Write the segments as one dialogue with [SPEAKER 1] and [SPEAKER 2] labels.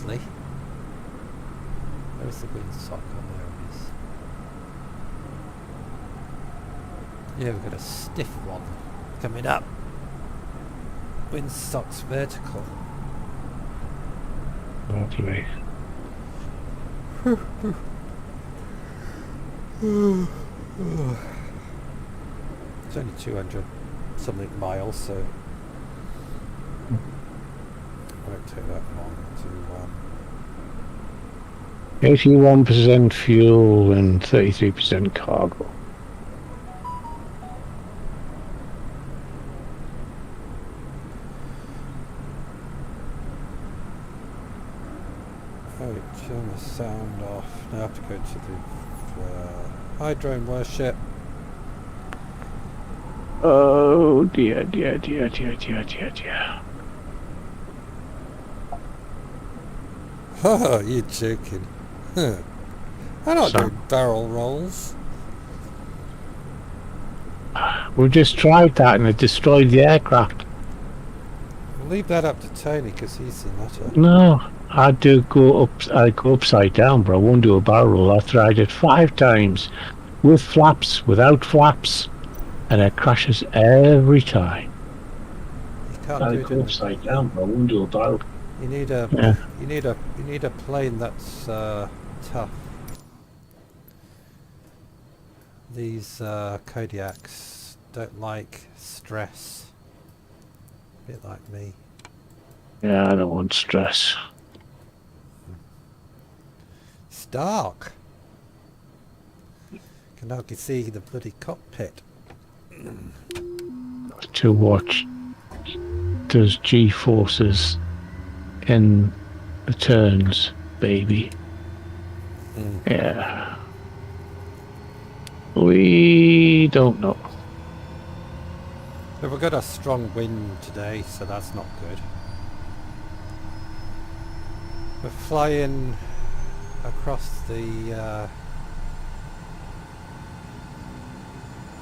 [SPEAKER 1] nicely. Where's the windsock? Oh, there it is. Yeah, we've got a stiff one coming up. Windsock's vertical.
[SPEAKER 2] Lovely.
[SPEAKER 1] It's only 200 something miles, so it won't take that long to
[SPEAKER 2] 81% fuel and 33% cargo.
[SPEAKER 1] oh, turn the sound off. Now I have to go to the hi drone worship.
[SPEAKER 2] Oh dear.
[SPEAKER 1] Oh, you're joking. Huh. I'm not doing barrel rolls.
[SPEAKER 2] We just tried that and it destroyed the aircraft.
[SPEAKER 1] We'll leave that up to Tony because he's the nutter.
[SPEAKER 2] No, I do go up. I go upside down, but I won't do a barrel roll. I tried it 5 times, with flaps, without flaps, and it crashes every time.
[SPEAKER 1] You can't
[SPEAKER 2] I
[SPEAKER 1] do it
[SPEAKER 2] go upside down, but I won't do a barrel.
[SPEAKER 1] You need a
[SPEAKER 2] Yeah.
[SPEAKER 1] you need a plane that's tough. These Kodiaks don't like stress. A bit like me.
[SPEAKER 2] Yeah, I don't want stress.
[SPEAKER 1] It's dark. Can hardly see the bloody cockpit.
[SPEAKER 2] To watch those G-forces in the turns, baby. Yeah. We don't know.
[SPEAKER 1] But we've got a strong wind today, so that's not good. We're flying across the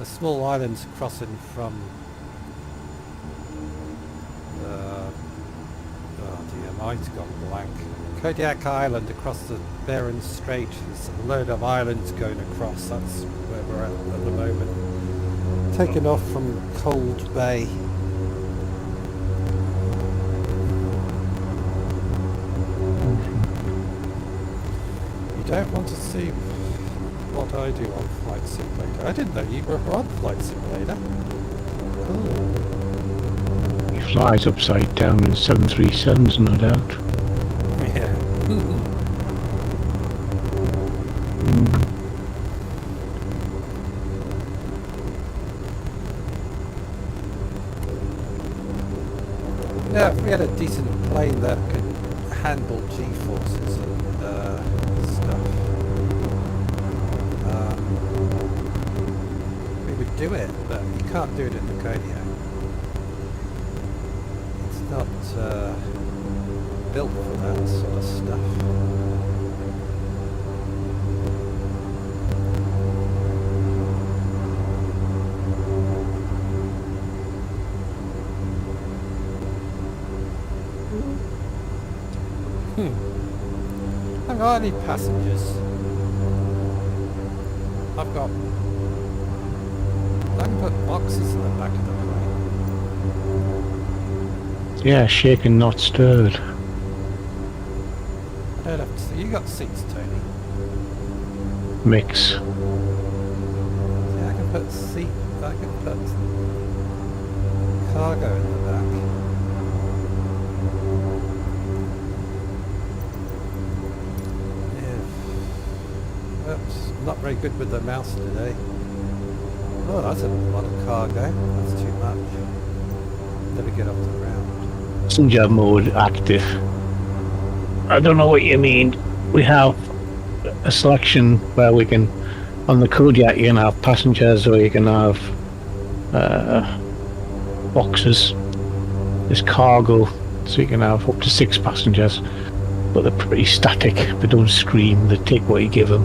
[SPEAKER 1] small islands crossing from oh dear, mine's gone blank. Kodiak Island across the Bering Strait. There's a load of islands going across. That's where we're at the moment. Taking off from Cold Bay. You don't want to see what I do on Flight Simulator. I didn't know you were on Flight Simulator. Cool.
[SPEAKER 2] He flies upside down in 737s, no doubt.
[SPEAKER 1] Yeah. Yeah, if we had a decent plane that could handle G-forces and stuff, we would do it, but you can't do it in the Kodiak. It's not built for that sort of stuff. I've got any passengers. I can put boxes in the back of the plane.
[SPEAKER 2] Yeah, shaken, not stirred.
[SPEAKER 1] I don't have to see. You got seats, Tony.
[SPEAKER 2] Mix.
[SPEAKER 1] Yeah, I can put cargo in the back. Oops, not very good with the mouse today. Oh, that's a lot of cargo. That's too much. Never get off the ground.
[SPEAKER 2] Passenger mode active. I don't know what you mean. We have a selection where we can, on the Kodiak, you can have passengers or you can have boxes. There's cargo, so you can have up to 6 passengers, but they're pretty static. They don't scream. They take what you give them.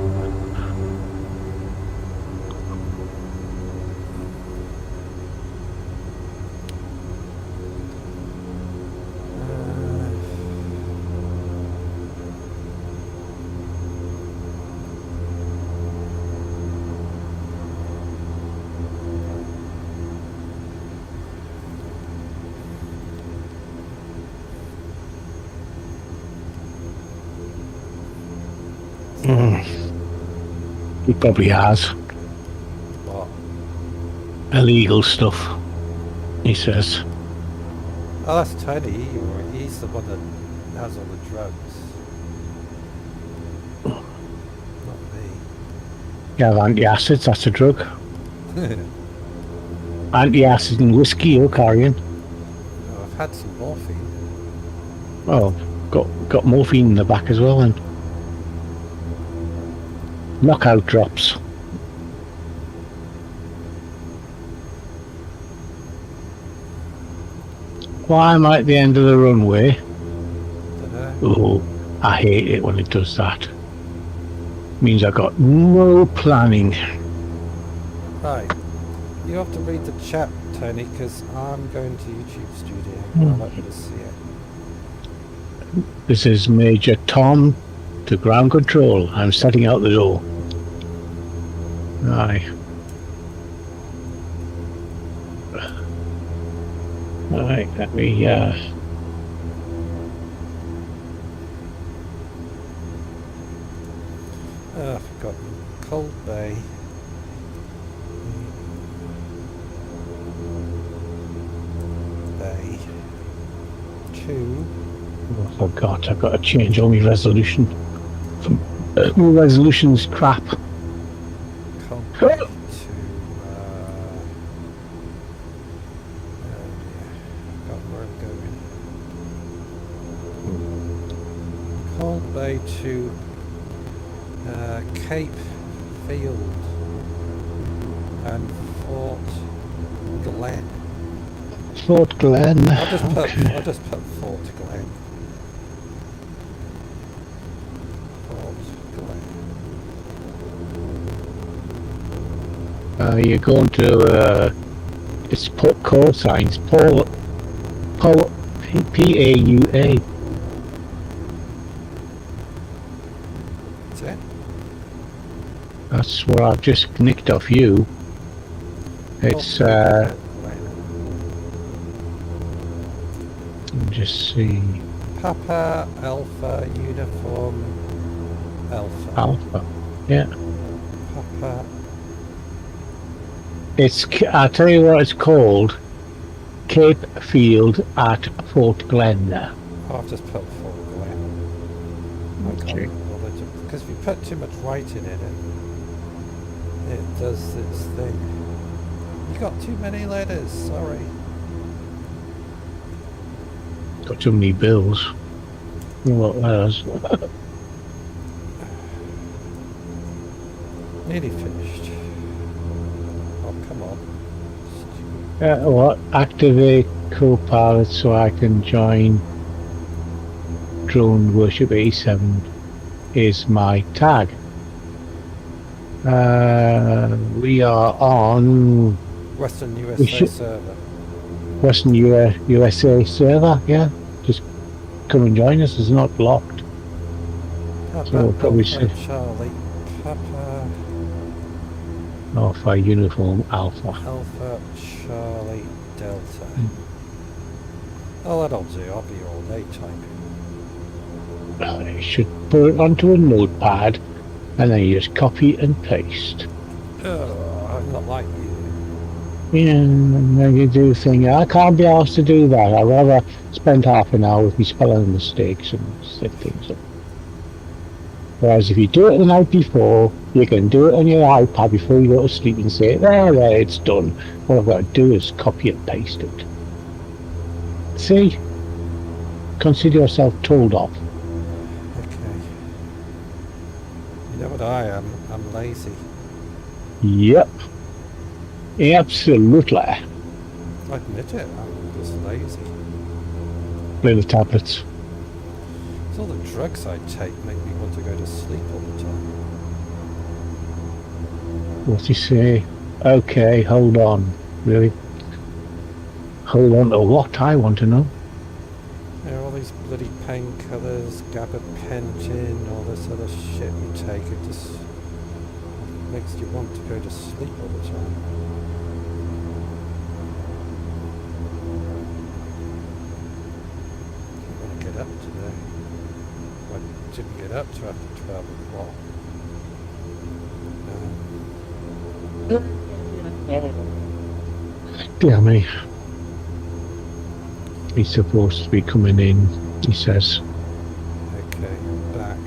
[SPEAKER 2] He probably has.
[SPEAKER 1] What?
[SPEAKER 2] Illegal stuff, he says.
[SPEAKER 1] Oh, that's Tony. He's the one that has all the drugs. Not
[SPEAKER 2] You have antacids, that's a drug.
[SPEAKER 1] me.
[SPEAKER 2] Antacid and whiskey you're carrying.
[SPEAKER 1] No, I've had some morphine.
[SPEAKER 2] Oh, got morphine in the back as well, and knockout drops. Why am I at the end of the runway?
[SPEAKER 1] Dunno.
[SPEAKER 2] Oh, I hate it when it does that. Means I got no planning.
[SPEAKER 1] Right. You have to read the chat, Tony, because I'm going to YouTube Studio. I'd like you to see it.
[SPEAKER 2] This is Major Tom to ground control. I'm setting out the door. Aye. Alright, let me
[SPEAKER 1] I've forgotten. Cold Bay. Bay. 2.
[SPEAKER 2] oh, I forgot, I've got to change all my resolution. My resolution's crap.
[SPEAKER 1] Cold Bay to... oh dear. I've forgotten where I'm going. Cold Bay to... Cape Field and Fort Glen.
[SPEAKER 2] Fort Glen.
[SPEAKER 1] I'll just put Fort Glen. Fort Glen.
[SPEAKER 2] You're going to it's call signs PAUA.
[SPEAKER 1] That's it.
[SPEAKER 2] That's what I've just nicked off you. It's
[SPEAKER 1] Glen.
[SPEAKER 2] let me just see.
[SPEAKER 1] Papa Alpha Uniform Alpha.
[SPEAKER 2] Alpha. Yeah.
[SPEAKER 1] Papa.
[SPEAKER 2] I'll tell you what it's called. Cape Field at Fort Glen there.
[SPEAKER 1] I've just put Fort Glen. I
[SPEAKER 2] Okay.
[SPEAKER 1] can't bother to, because if you put too much writing in it does its thing. You got too many letters, sorry.
[SPEAKER 2] Got too many bills. What else?
[SPEAKER 1] Nearly finished. Oh, come on.
[SPEAKER 2] What? Activate co-pilot so I can join Drone Worship 87 is my tag. We are on
[SPEAKER 1] Western USA server.
[SPEAKER 2] Western USA server, yeah. Just come and join us, it's not locked.
[SPEAKER 1] Papa
[SPEAKER 2] So we'll probably
[SPEAKER 1] Alpha
[SPEAKER 2] see.
[SPEAKER 1] Charlie. Papa
[SPEAKER 2] Alpha Uniform Alpha.
[SPEAKER 1] Alpha Charlie Delta. Oh, that'll do. I'll be all day typing.
[SPEAKER 2] You should put it onto a notepad and then you just copy and paste.
[SPEAKER 1] Oh, I'm not like you.
[SPEAKER 2] Yeah, and then you do thing. I can't be asked to do that. I'd rather spend half an hour with me spelling mistakes and set things up. Whereas if you do it the night before, you can do it on your iPad before you go to sleep and say, there, it's done. What I've got to do is copy and paste it. See? Consider yourself told off.
[SPEAKER 1] Okay. You know what I am? I'm lazy.
[SPEAKER 2] Yep. Absolutely.
[SPEAKER 1] I admit it. I'm just lazy.
[SPEAKER 2] Play the tablets.
[SPEAKER 1] It's all the drugs I take make me want to go to sleep all the time.
[SPEAKER 2] What do you say? Okay, hold on. Really? Hold on to what? I want to know.
[SPEAKER 1] You know, all these bloody painkillers, gabapentin, all this other shit you take, it just makes you want to go to sleep all the time. I want to get up today. I didn't get up to after 12 o'clock.
[SPEAKER 2] Dear me. He's supposed to be coming in, he says.
[SPEAKER 1] Okay, back.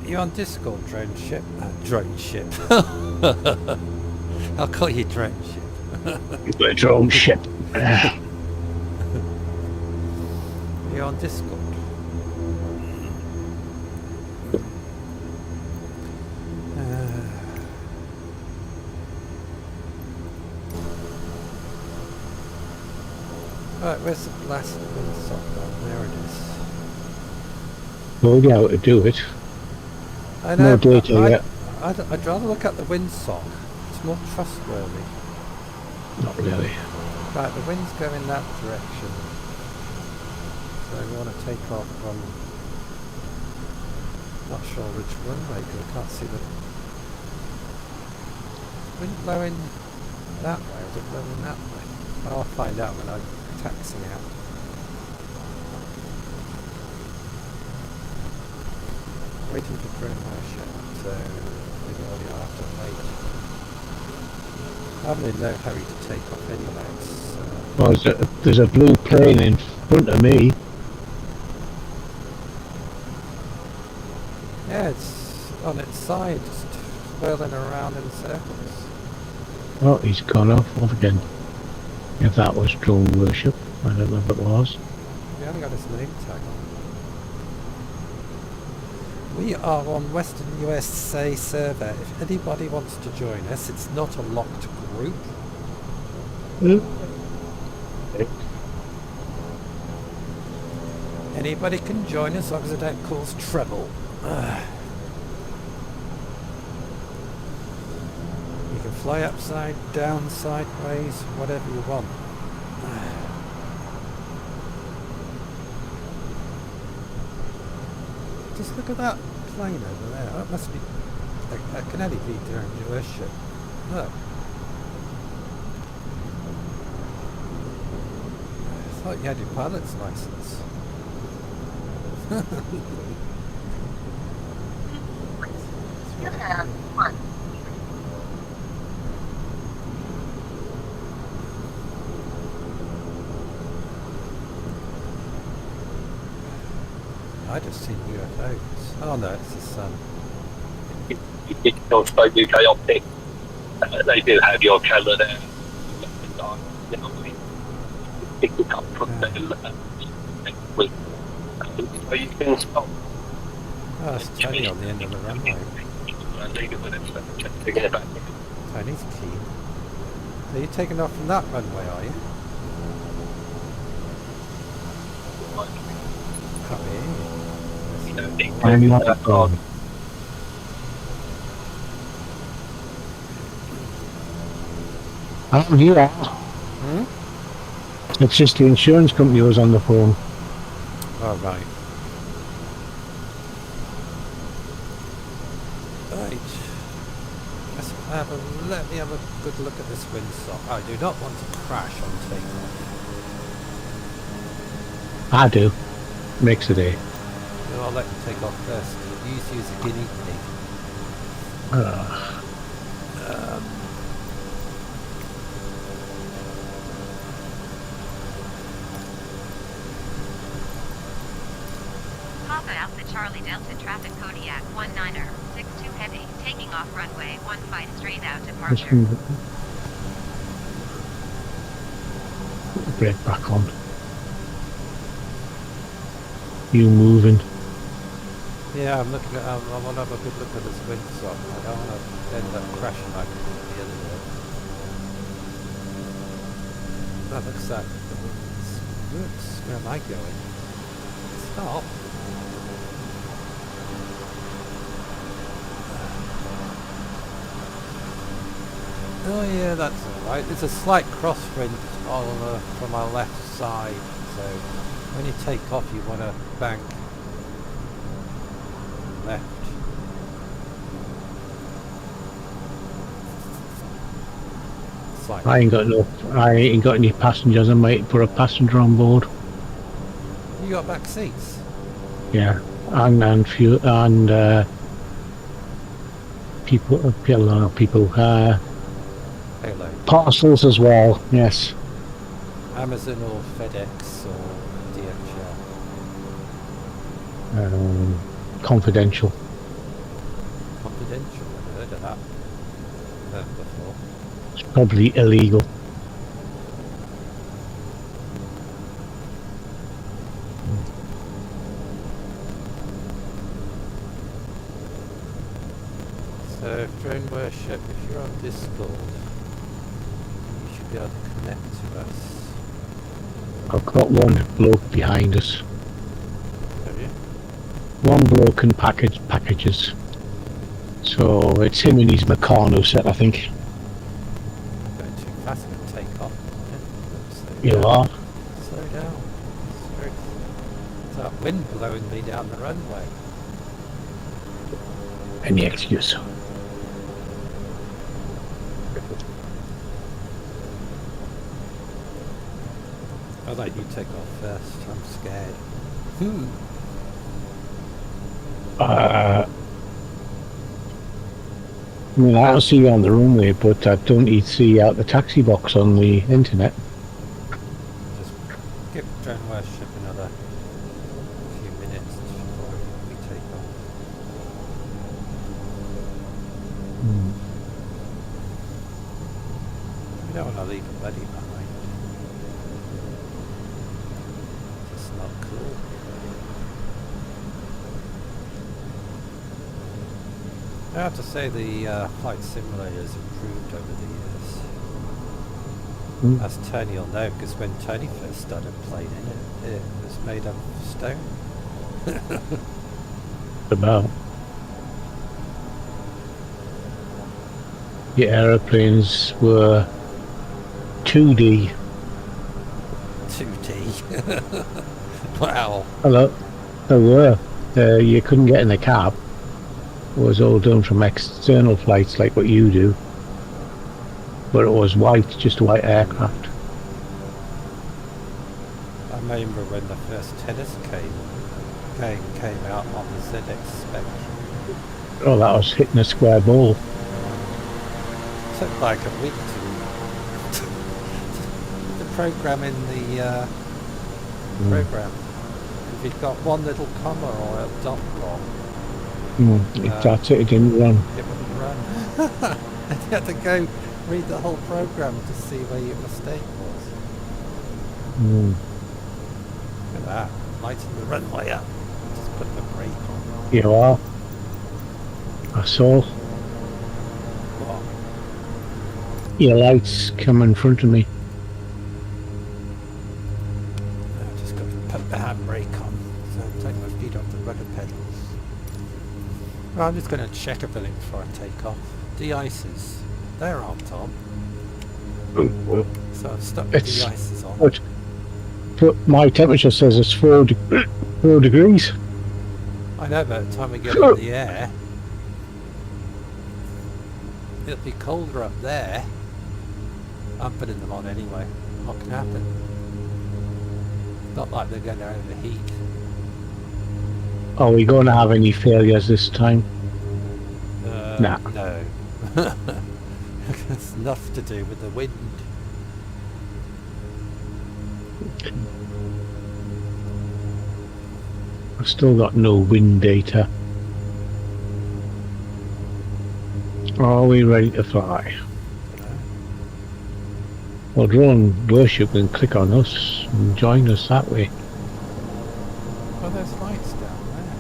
[SPEAKER 1] You on Discord, drone ship? Drone ship. I'll call you drone ship.
[SPEAKER 2] You've got a drone ship.
[SPEAKER 1] You on Discord? Right, where's the blasted windsock? There it is.
[SPEAKER 2] Told you how to do it.
[SPEAKER 1] I know,
[SPEAKER 2] No data yet.
[SPEAKER 1] I'd rather look at the windsock. It's more trustworthy.
[SPEAKER 2] Not really.
[SPEAKER 1] Right, the wind's going that direction. So we want to take off from... Not sure which runway, because I can't see the... Wind blowing that way, or is it blowing that way? I'll find out when I'm taxiing out. Waiting for promotion, so maybe I'll have to wait. I'm in no hurry to take off anyway.
[SPEAKER 2] Well, there's a blue plane in front of me.
[SPEAKER 1] Yeah, it's on its side, just whirling around in circles.
[SPEAKER 2] Oh, he's gone off again. If that was drone worship, I don't know if it was.
[SPEAKER 1] We haven't got his name tag on. We are on Western USA server. If anybody wants to join us, it's not a locked group. Anybody can join us as long as it don't cause trouble. You can fly upside down, sideways, whatever you want. Just look at that plane over there. That must be... That can only be during your worship. Look. I thought you had your pilot's license.
[SPEAKER 3] You have one.
[SPEAKER 1] I just seen UFOs. Oh no, it's the sun.
[SPEAKER 4] It's also UK Optic. They do have your camera there. You know, pick it up from there. So you can stop.
[SPEAKER 1] Oh, it's Tony on the end of the runway. Tony's keen. Are you taking off from that runway, are you? Come in.
[SPEAKER 2] I'm not gone. I'm here. It's just the insurance company was on the phone.
[SPEAKER 1] Oh, right. Right. Let me have a good look at this windsock. I do not want to crash on takeoff.
[SPEAKER 2] I do. Makes a day.
[SPEAKER 1] No, I'll let you take off first. Use you as a guinea pig.
[SPEAKER 3] Papa Alpha Charlie Delta traffic Kodiak 19er 62 heavy taking off runway 15 straight out departure.
[SPEAKER 2] Brake back on. You moving?
[SPEAKER 1] Yeah, I'm looking at. I want to have a good look at this windsock. I don't want to end up crashing like the other day. That looks like the wind's works. Where am I going? Stop. Oh yeah, that's alright. There's a slight crosswind on from our left side, so when you take off you want to bank left. Fine.
[SPEAKER 2] I ain't got any passengers. I might put a passenger on board.
[SPEAKER 1] You got back seats?
[SPEAKER 2] Yeah, and few and people
[SPEAKER 1] Hello.
[SPEAKER 2] parcels as well. Yes.
[SPEAKER 1] Amazon or FedEx or DHL?
[SPEAKER 2] Confidential.
[SPEAKER 1] Confidential, I've heard of that before.
[SPEAKER 2] It's probably illegal.
[SPEAKER 1] So, drone worship, if you're on Discord, you should be able to connect to us.
[SPEAKER 2] I've got one bloke behind us.
[SPEAKER 1] Have you?
[SPEAKER 2] One bloke and packages. So it's him and his Meccano set, I think.
[SPEAKER 1] Going too fast to take off. Slow
[SPEAKER 2] You
[SPEAKER 1] down.
[SPEAKER 2] are.
[SPEAKER 1] Slow down. It's that wind blowing me down the runway.
[SPEAKER 2] Any excuse.
[SPEAKER 1] I'll let you take off first. I'm scared.
[SPEAKER 2] I mean, I don't see you on the runway, but I don't need to see you out the taxi box on the internet.
[SPEAKER 1] Just give drone worship another few minutes before we take off. We don't want to leave a buddy behind. It's not cool. I have to say the flight simulator has improved over the years. As Tony will know, because when Tony first started playing it was made of stone.
[SPEAKER 2] About. The aeroplanes were 2D.
[SPEAKER 1] 2D. Wow.
[SPEAKER 2] Hello. They were. You couldn't get in the cab. It was all done from external flights like what you do. But it was white, just white aircraft.
[SPEAKER 1] I remember when the first tennis came out on the ZX Spectrum.
[SPEAKER 2] Oh, that was hitting a square ball.
[SPEAKER 1] It took like a week to program in the program. If you'd got one little comma or a dot wrong,
[SPEAKER 2] That's it, it didn't run.
[SPEAKER 1] it wouldn't run. And you had to go read the whole program to see where your mistake was. Look at that, lighting the runway up. Just put the brake on.
[SPEAKER 2] You are. I saw
[SPEAKER 1] What?
[SPEAKER 2] your lights come in front of me.
[SPEAKER 1] I've just got to put the handbrake on, so take my feet off the rudder pedals. Well, I'm just going to check everything before I take off. De-ices, they're on, Tom. So I've stuck the
[SPEAKER 2] It's
[SPEAKER 1] de-ices on.
[SPEAKER 2] but my temperature says it's 4 degrees.
[SPEAKER 1] I know, by the time we get in the air, it'll be colder up there. I'm putting them on anyway. What can happen? Not like they're going to overheat.
[SPEAKER 2] Are we going to have any failures this time? Nah.
[SPEAKER 1] No. It's enough to do with the wind.
[SPEAKER 2] I've still got no wind data. Are we ready to fly? Well, drone worship can click on us and join us that way.
[SPEAKER 1] Oh, there's lights down there.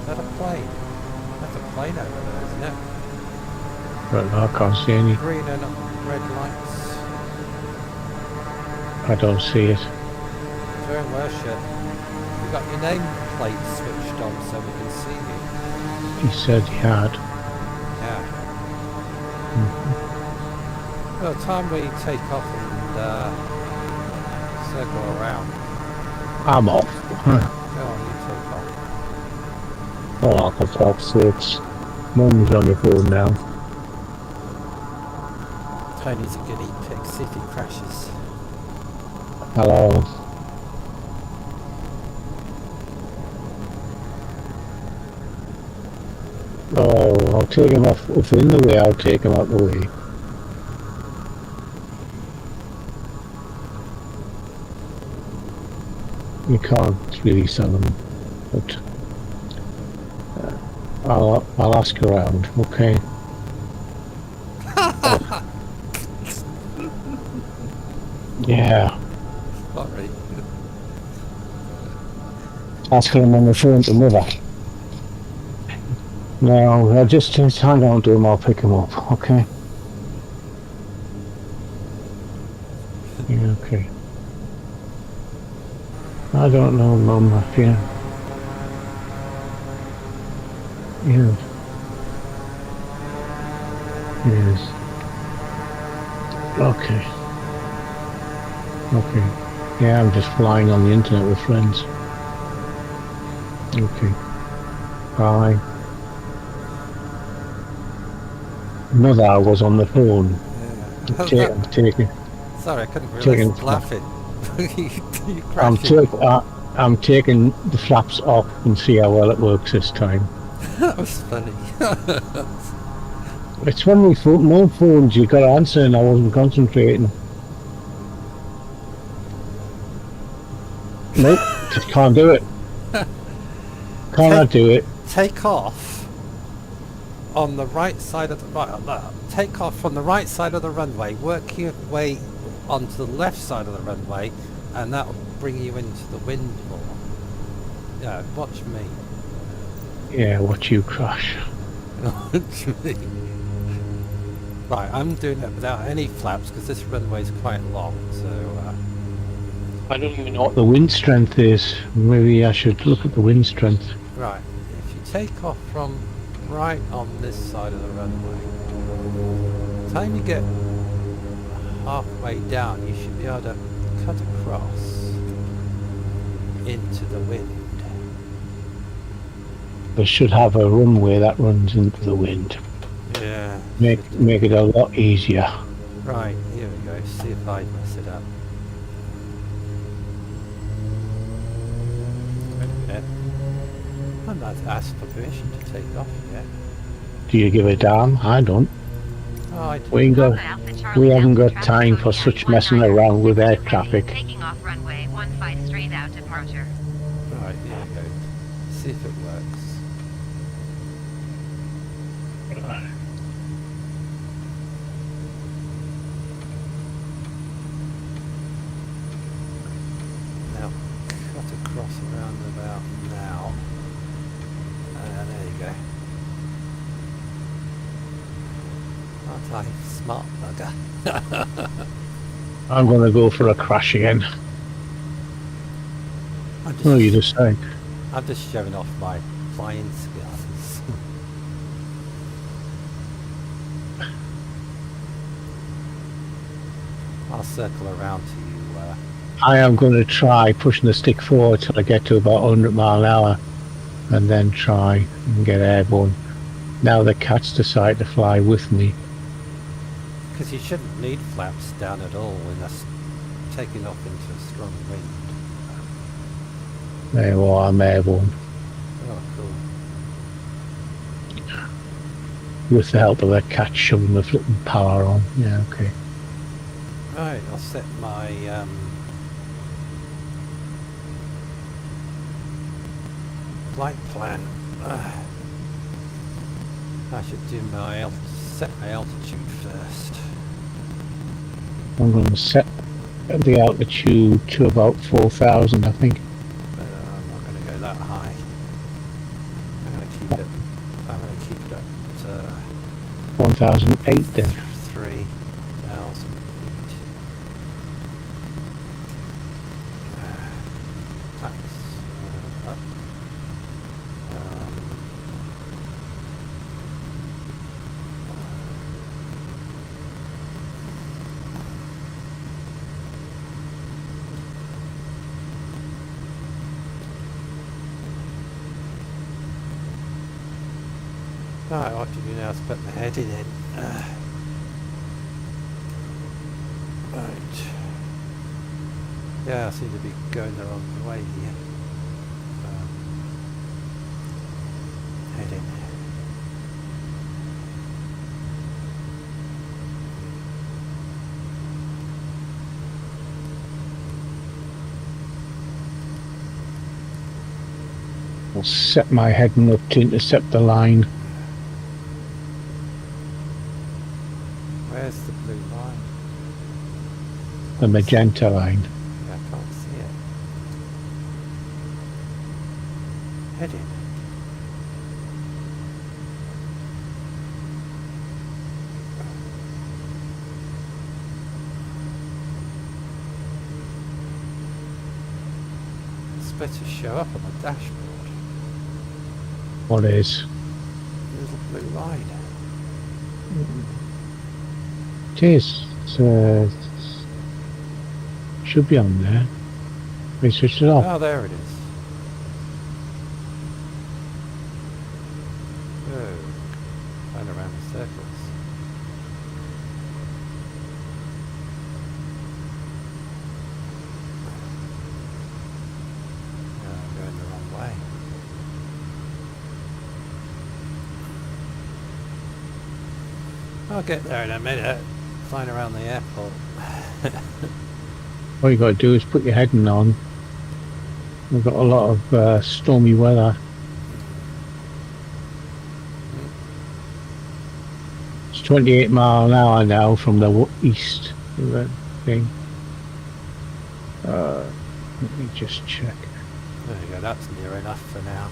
[SPEAKER 1] Is that a plane? That's a plane over there, isn't it?
[SPEAKER 2] But I can't see any.
[SPEAKER 1] Green and red lights.
[SPEAKER 2] I don't see it.
[SPEAKER 1] Drone worship. You got your name plate switched on so we can see you.
[SPEAKER 2] He said he had.
[SPEAKER 1] Yeah. Well, the time we take off and circle around.
[SPEAKER 2] I'm off.
[SPEAKER 1] Go on, you take off.
[SPEAKER 2] Oh, for fuck's sakes. Mum's on the phone now.
[SPEAKER 1] Tony's a guinea pig, see if he crashes.
[SPEAKER 2] Hello. Oh, I'll take him off. If in the way, I'll take him out the way. You can't really sell them, but I'll ask around. Okay. Yeah.
[SPEAKER 1] Sorry.
[SPEAKER 2] Ask him on the phone to mother. No, I'll just hang on to him. I'll pick him up. Okay. Yeah, okay. I don't know, Mum. Yeah. Yes. Yes. Okay. Okay. Yeah, I'm just flying on the internet with friends. Okay. Bye. Mother was on the phone.
[SPEAKER 1] Yeah.
[SPEAKER 2] I'm taking.
[SPEAKER 1] Sorry, I couldn't
[SPEAKER 2] Taking
[SPEAKER 1] resist laughing. You
[SPEAKER 2] I'm
[SPEAKER 1] crashed.
[SPEAKER 2] I'm taking the flaps off and see how well it works this time.
[SPEAKER 1] That was funny.
[SPEAKER 2] It's one of these more phones you got to answer, and I wasn't concentrating. Nope, just can't do it. Can't do it.
[SPEAKER 1] Take off on the right side of the take off from the right side of the runway, work your way onto the left side of the runway, and that will bring you into the wind more. Yeah, watch me.
[SPEAKER 2] Yeah, watch you crash.
[SPEAKER 1] Watch me. Right, I'm doing it without any flaps because this runway is quite long, so
[SPEAKER 2] I don't even know what the wind strength is. Maybe I should look at the wind strength.
[SPEAKER 1] right, if you take off from right on this side of the runway, by the time you get halfway down, you should be able to cut across into the wind.
[SPEAKER 2] They should have a runway that runs into the wind.
[SPEAKER 1] Yeah.
[SPEAKER 2] Make it a lot easier.
[SPEAKER 1] Right, here we go. See if I mess it up. Wait a minute. I'm not asked for permission to take off yet.
[SPEAKER 2] Do you give a damn? I don't.
[SPEAKER 1] Oh, I do.
[SPEAKER 2] We ain't got.
[SPEAKER 3] Alpha Charlie
[SPEAKER 2] We haven't
[SPEAKER 3] Delta
[SPEAKER 2] got
[SPEAKER 3] traffic
[SPEAKER 2] time for
[SPEAKER 3] Kodiak
[SPEAKER 2] such messing
[SPEAKER 3] 19er,
[SPEAKER 2] around with air
[SPEAKER 3] 62
[SPEAKER 2] traffic.
[SPEAKER 3] Taking off runway 15 straight out departure.
[SPEAKER 1] Right, here we go. See if it works. Now, cut across around about now. There you go. Aren't I smart bugger?
[SPEAKER 2] I'm going to go for a crash again. Oh, you just say.
[SPEAKER 1] I'm just showing off my flying skills. I'll circle around to you.
[SPEAKER 2] I am going to try pushing the stick forward till I get to about 100 mile an hour, and then try and get airborne. Now the cat's decided to fly with me.
[SPEAKER 1] Because you shouldn't need flaps down at all unless taking off into a strong wind.
[SPEAKER 2] There you are, I'm airborne.
[SPEAKER 1] Oh, cool.
[SPEAKER 2] With the help of the cat shoving the flipping power on. Yeah, okay.
[SPEAKER 1] Right, I'll set my flight plan. I should do my set my altitude first.
[SPEAKER 2] I'm going to set the altitude to about 4,000, I think.
[SPEAKER 1] But I'm not going to go that high. I'm going to keep it. I'm going to keep it at
[SPEAKER 2] 1,008 then.
[SPEAKER 1] 3,000 feet. That's up. Right, what to do now is put my heading in. Yeah, I seem to be going the wrong way here. Heading.
[SPEAKER 2] I'll set my heading up to intercept the line.
[SPEAKER 1] Where's the blue line?
[SPEAKER 2] The magenta line.
[SPEAKER 1] Yeah, I can't see it. Heading. It's better show up on the dashboard.
[SPEAKER 2] What is?
[SPEAKER 1] There's a blue line.
[SPEAKER 2] It is. Should be on there. We switched it off.
[SPEAKER 1] Oh, there it is. Oh, going around in circles. Yeah, I'm going the wrong way. I'll get there in a minute. Flying around the airport.
[SPEAKER 2] All you got to do is put your heading on. We've got a lot of stormy weather. It's 28 mile an hour now from the east thing. Let me just check.
[SPEAKER 1] There you go, that's near enough for now.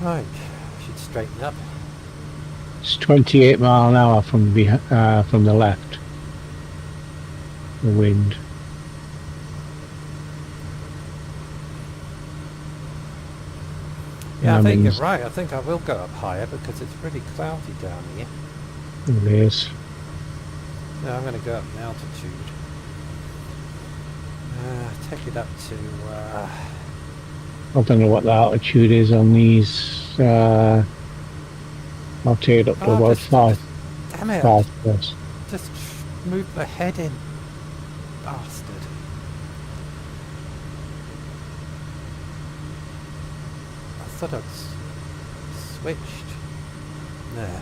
[SPEAKER 1] Right, should straighten up.
[SPEAKER 2] It's 28 mile an hour from the left. The wind.
[SPEAKER 1] Yeah, I
[SPEAKER 2] That
[SPEAKER 1] think you're
[SPEAKER 2] means
[SPEAKER 1] right. I think I will go up higher because it's really cloudy down here.
[SPEAKER 2] it is.
[SPEAKER 1] No, I'm going to go up in altitude. Take it up to...
[SPEAKER 2] I don't know what the altitude is on these. I'll take it up to about five.
[SPEAKER 1] Damn it!
[SPEAKER 2] Five plus.
[SPEAKER 1] Just moved my head in. Bastard. I thought I'd switched. There.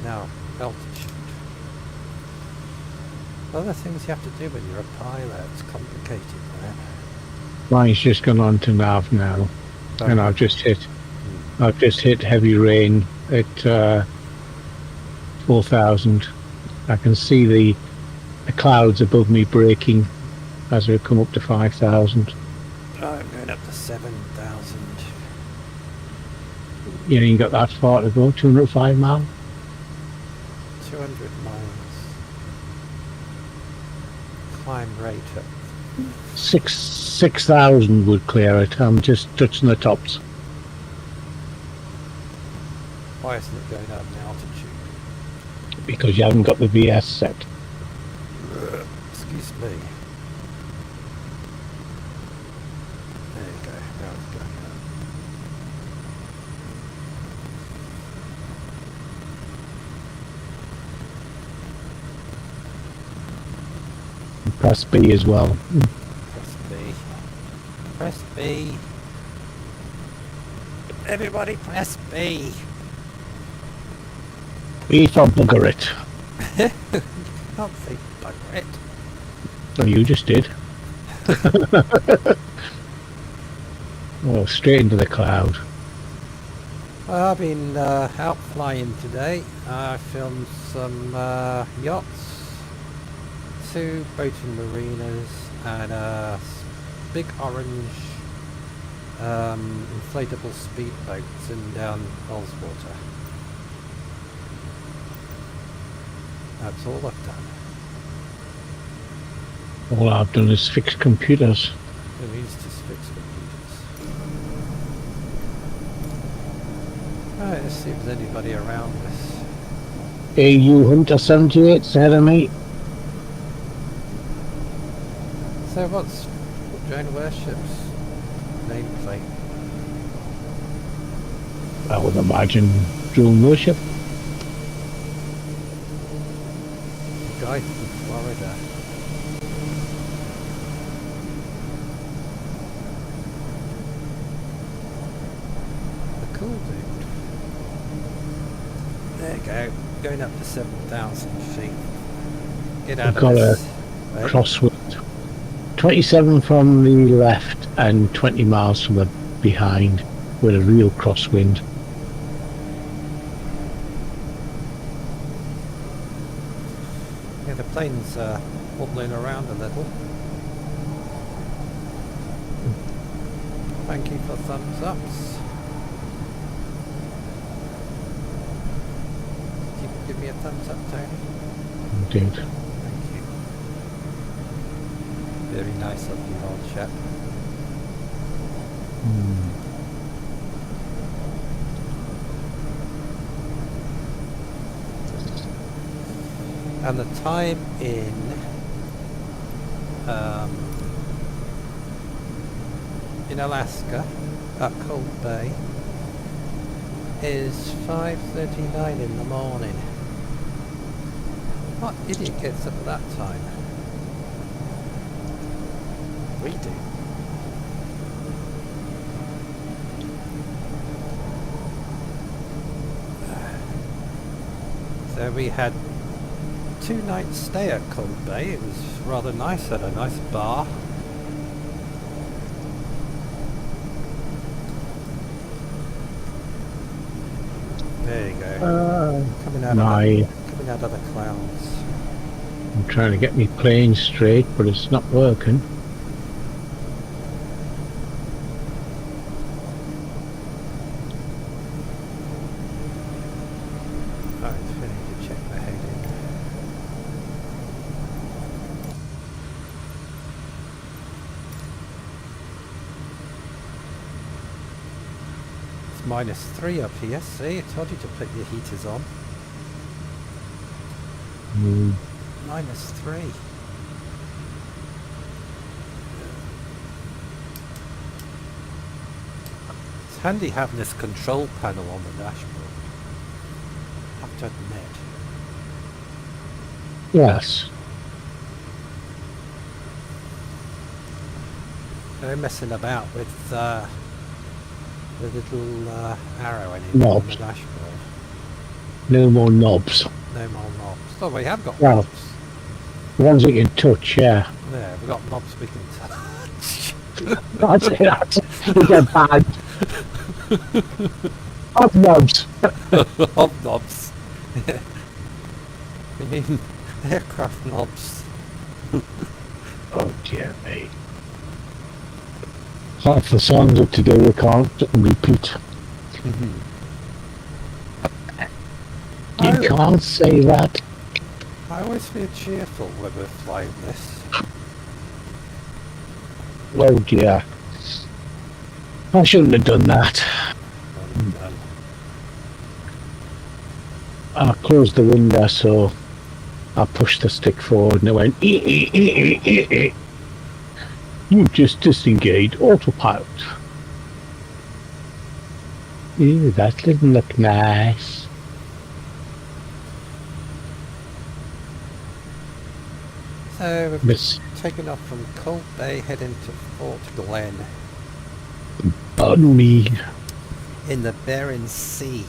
[SPEAKER 1] Now, altitude. Other things you have to do when you're a pilot. It's complicated, man.
[SPEAKER 2] Mine's just gone on to nav now, and I've just hit heavy rain at 4,000. I can see the clouds above me breaking as we come up to 5,000.
[SPEAKER 1] I'm going up to 7,000.
[SPEAKER 2] You ain't got that far to go. 205 miles.
[SPEAKER 1] 200 miles. Climb rate up.
[SPEAKER 2] 6,000 would clear it. I'm just touching the tops.
[SPEAKER 1] Why isn't it going up in altitude?
[SPEAKER 2] Because you haven't got the VS set.
[SPEAKER 1] Excuse me. There you go. Now it's going up.
[SPEAKER 2] Press B as well.
[SPEAKER 1] Press B. Press B. Everybody press B.
[SPEAKER 2] B for bugger it.
[SPEAKER 1] Can't say bugger it.
[SPEAKER 2] No, you just did. Oh, straight into the cloud.
[SPEAKER 1] Well, I've been out flying today. I filmed some yachts, 2 boating marinas, and a big orange inflatable speedboats in down Ullswater. That's all I've done.
[SPEAKER 2] All I've done is fix computers.
[SPEAKER 1] It means just fix computers. Alright, let's see if there's anybody around us.
[SPEAKER 2] AU Hunter 78 ahead of me.
[SPEAKER 1] So what's Joan Worship's nameplate?
[SPEAKER 2] I would imagine drone worship.
[SPEAKER 1] Guy from Florida. going up to 7,000 feet. Get out
[SPEAKER 2] I've
[SPEAKER 1] of
[SPEAKER 2] got
[SPEAKER 1] this.
[SPEAKER 2] a
[SPEAKER 1] Right?
[SPEAKER 2] crosswind. 27 from the left and 20 miles from the behind with a real crosswind.
[SPEAKER 1] Yeah, the plane's wobbling around a little. Thank you for thumbs ups. Give me a thumbs up, Tony.
[SPEAKER 2] Dude.
[SPEAKER 1] Thank you. Very nice of you, old chap. And the time in Alaska, at Cold Bay, is 5:39 in the morning. What idiot gets up at that time? We do. So we had 2 nights stay at Cold Bay. It was rather nice, at a nice bar. There you go. Coming out of the clouds.
[SPEAKER 2] I'm trying to get me plane straight, but it's not working.
[SPEAKER 1] Alright, I need to check the heading. It's -3 up here. See, I told you to put your heaters on. -3. It's handy having this control panel on the dashboard, I have to admit.
[SPEAKER 2] Yes.
[SPEAKER 1] No messing about with the little arrow anymore on the
[SPEAKER 2] Knobs.
[SPEAKER 1] dashboard.
[SPEAKER 2] No more knobs.
[SPEAKER 1] No more knobs. Oh, we have got
[SPEAKER 2] Well.
[SPEAKER 1] knobs.
[SPEAKER 2] The ones you can touch, yeah.
[SPEAKER 1] There, we've got knobs we can touch.
[SPEAKER 2] I'd say that. You get bad. Hot knobs.
[SPEAKER 1] Hobnobs. We mean aircraft knobs.
[SPEAKER 2] Oh dear me. Half the songs up today we can't repeat. You can't say that.
[SPEAKER 1] I always feel cheerful when we're flying this.
[SPEAKER 2] Oh dear. I shouldn't have done that. I closed the window, so I pushed the stick forward and it went You just disengaged autopilot. Ew, that doesn't look nice.
[SPEAKER 1] So we've
[SPEAKER 2] Miss,
[SPEAKER 1] taken off from Cold Bay, heading to Fort Glen
[SPEAKER 2] pardon me.
[SPEAKER 1] in the Bering Sea,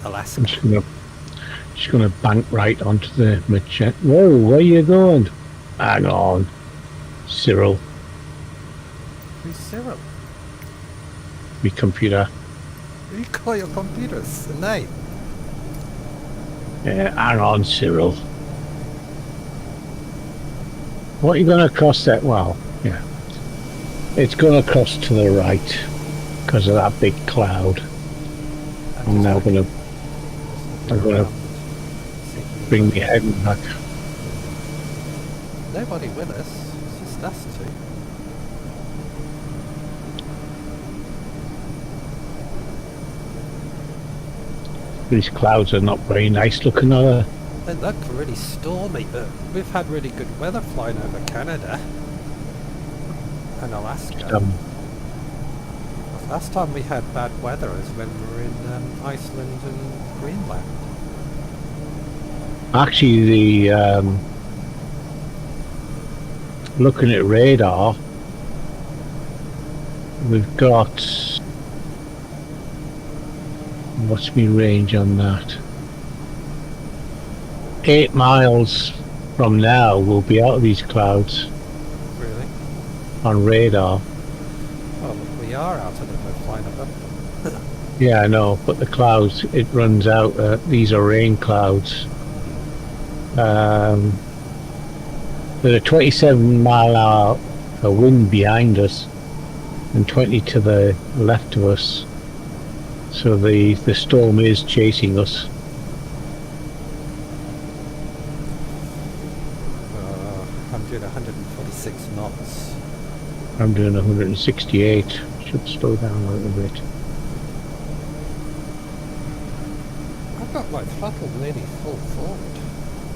[SPEAKER 1] Alaska.
[SPEAKER 2] Just gonna bank right onto the machete. Whoa, where are you going? Hang on, Cyril,
[SPEAKER 1] Who's Cyril?
[SPEAKER 2] me computer.
[SPEAKER 1] Who you call your computers a name?
[SPEAKER 2] Yeah, hang on, Cyril. What are you gonna cross that? Well, yeah, it's gonna cross to the right because of that big cloud. I'm now gonna bring the head back.
[SPEAKER 1] Nobody with us. It's just us two.
[SPEAKER 2] These clouds are not very nice looking, are they?
[SPEAKER 1] They look really stormy, but we've had really good weather flying over Canada and Alaska. Last time we had bad weather is when we were in Iceland and Greenland.
[SPEAKER 2] Actually, the looking at radar, we've got What's my range on that? 8 miles from now we'll be out of these clouds
[SPEAKER 1] Really?
[SPEAKER 2] on radar.
[SPEAKER 1] Well, we are out of them. We're flying above them.
[SPEAKER 2] Yeah, I know, but the clouds, it runs out. These are rain clouds. There's a 27-mile-an-hour wind behind us and 20 to the left of us. So the storm is chasing us.
[SPEAKER 1] I'm doing 146 knots.
[SPEAKER 2] I'm doing 168. Should slow down a little bit.
[SPEAKER 1] I've got my throttle nearly full forward.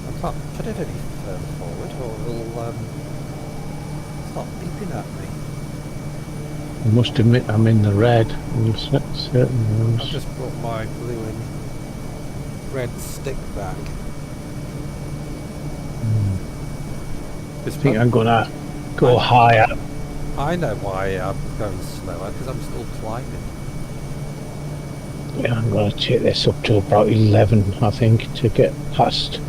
[SPEAKER 1] I can't put it any further forward or it'll start beeping at me.
[SPEAKER 2] I must admit I'm in the red on certain
[SPEAKER 1] I've
[SPEAKER 2] ones.
[SPEAKER 1] just brought my blue and red stick back.
[SPEAKER 2] I think I'm gonna go higher.
[SPEAKER 1] I know why I'm going slower, because I'm still climbing.
[SPEAKER 2] Yeah, I'm gonna take this up to about 11, I think, to get past.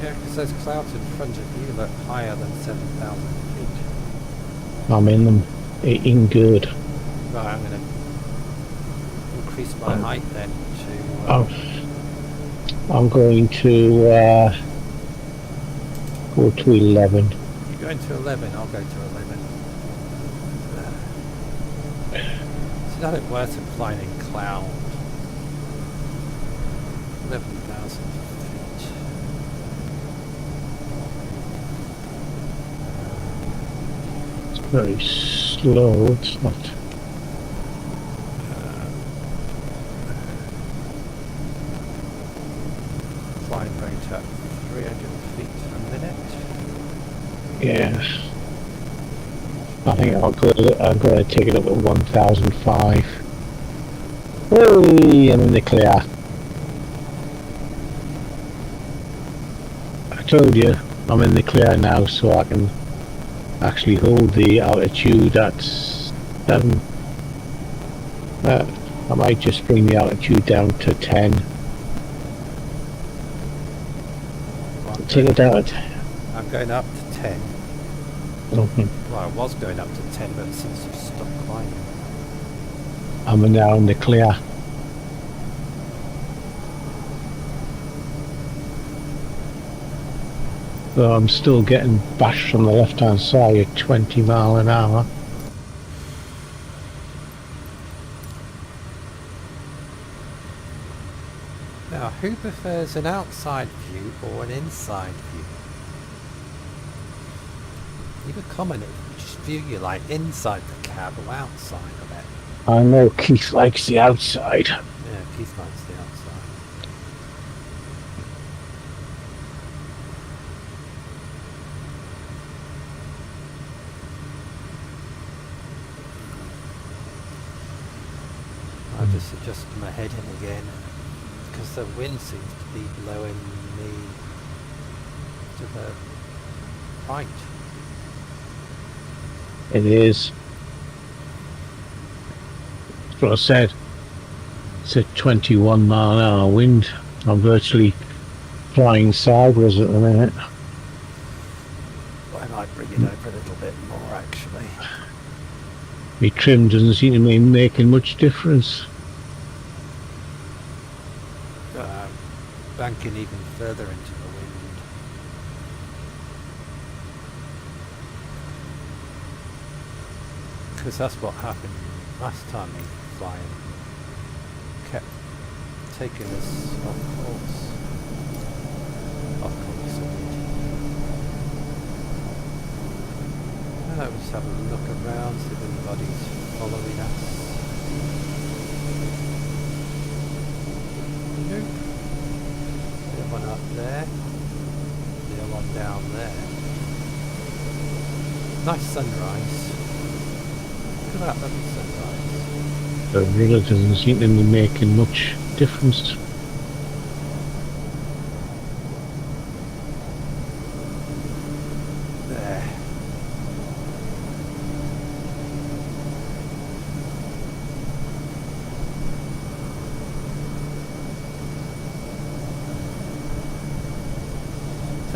[SPEAKER 1] Yeah, because those clouds in front of you look higher than 7,000 feet.
[SPEAKER 2] I'm in them. Eating good.
[SPEAKER 1] Right, I'm going to increase my height then to...
[SPEAKER 2] I'm going to go to 11.
[SPEAKER 1] You're going to 11, I'll go to 11. It's nothing worse than flying in cloud. 11,000 feet.
[SPEAKER 2] It's very slow, it's not.
[SPEAKER 1] Flying rate at 300 feet a minute.
[SPEAKER 2] Yeah. I think I'm going to take it up at 1005. Hey, I'm in the clear. I told you, I'm in the clear now, so I can actually hold the altitude at 7. I might just bring the altitude down to 10. Take it down.
[SPEAKER 1] I'm going up to 10.
[SPEAKER 2] Okay.
[SPEAKER 1] Well, I was going up to 10, but since I've stopped climbing.
[SPEAKER 2] I'm now in the clear. So I'm still getting bashed from the left-hand side at 20 mile an hour.
[SPEAKER 1] Now, who prefers an outside view or an inside view? Leave a comment which view you like, inside the cab or outside of it.
[SPEAKER 2] I know Keith likes the outside.
[SPEAKER 1] Yeah, Keith likes the outside. I'll just adjust my head in again because the wind seems to be blowing me to the right.
[SPEAKER 2] It is. That's what I said. It's a 21 mile an hour wind. I'm virtually flying sideways at the minute.
[SPEAKER 1] I might bring it over a little bit more actually.
[SPEAKER 2] My trim doesn't seem to be making much difference.
[SPEAKER 1] Banking even further into the wind. Because that's what happened last time we flying. Kept taking us off course. Off course. Let's have a look around, see if anybody's following us. Nope. The one up there. The other one down there. Nice sunrise. Look at that lovely sunrise.
[SPEAKER 2] The really doesn't seem to be making much difference.
[SPEAKER 1] There.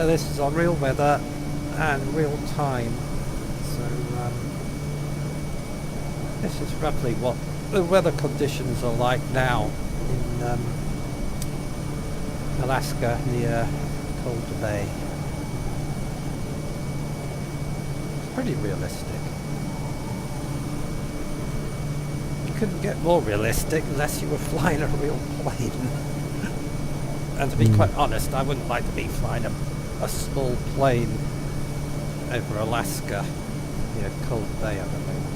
[SPEAKER 1] So this is on real weather and real time. So this is roughly what the weather conditions are like now in Alaska near Calder Bay. It's pretty realistic. You couldn't get more realistic unless you were flying a real plane. And to be quite honest, I wouldn't like to be flying a small plane over Alaska near Calder Bay at the moment.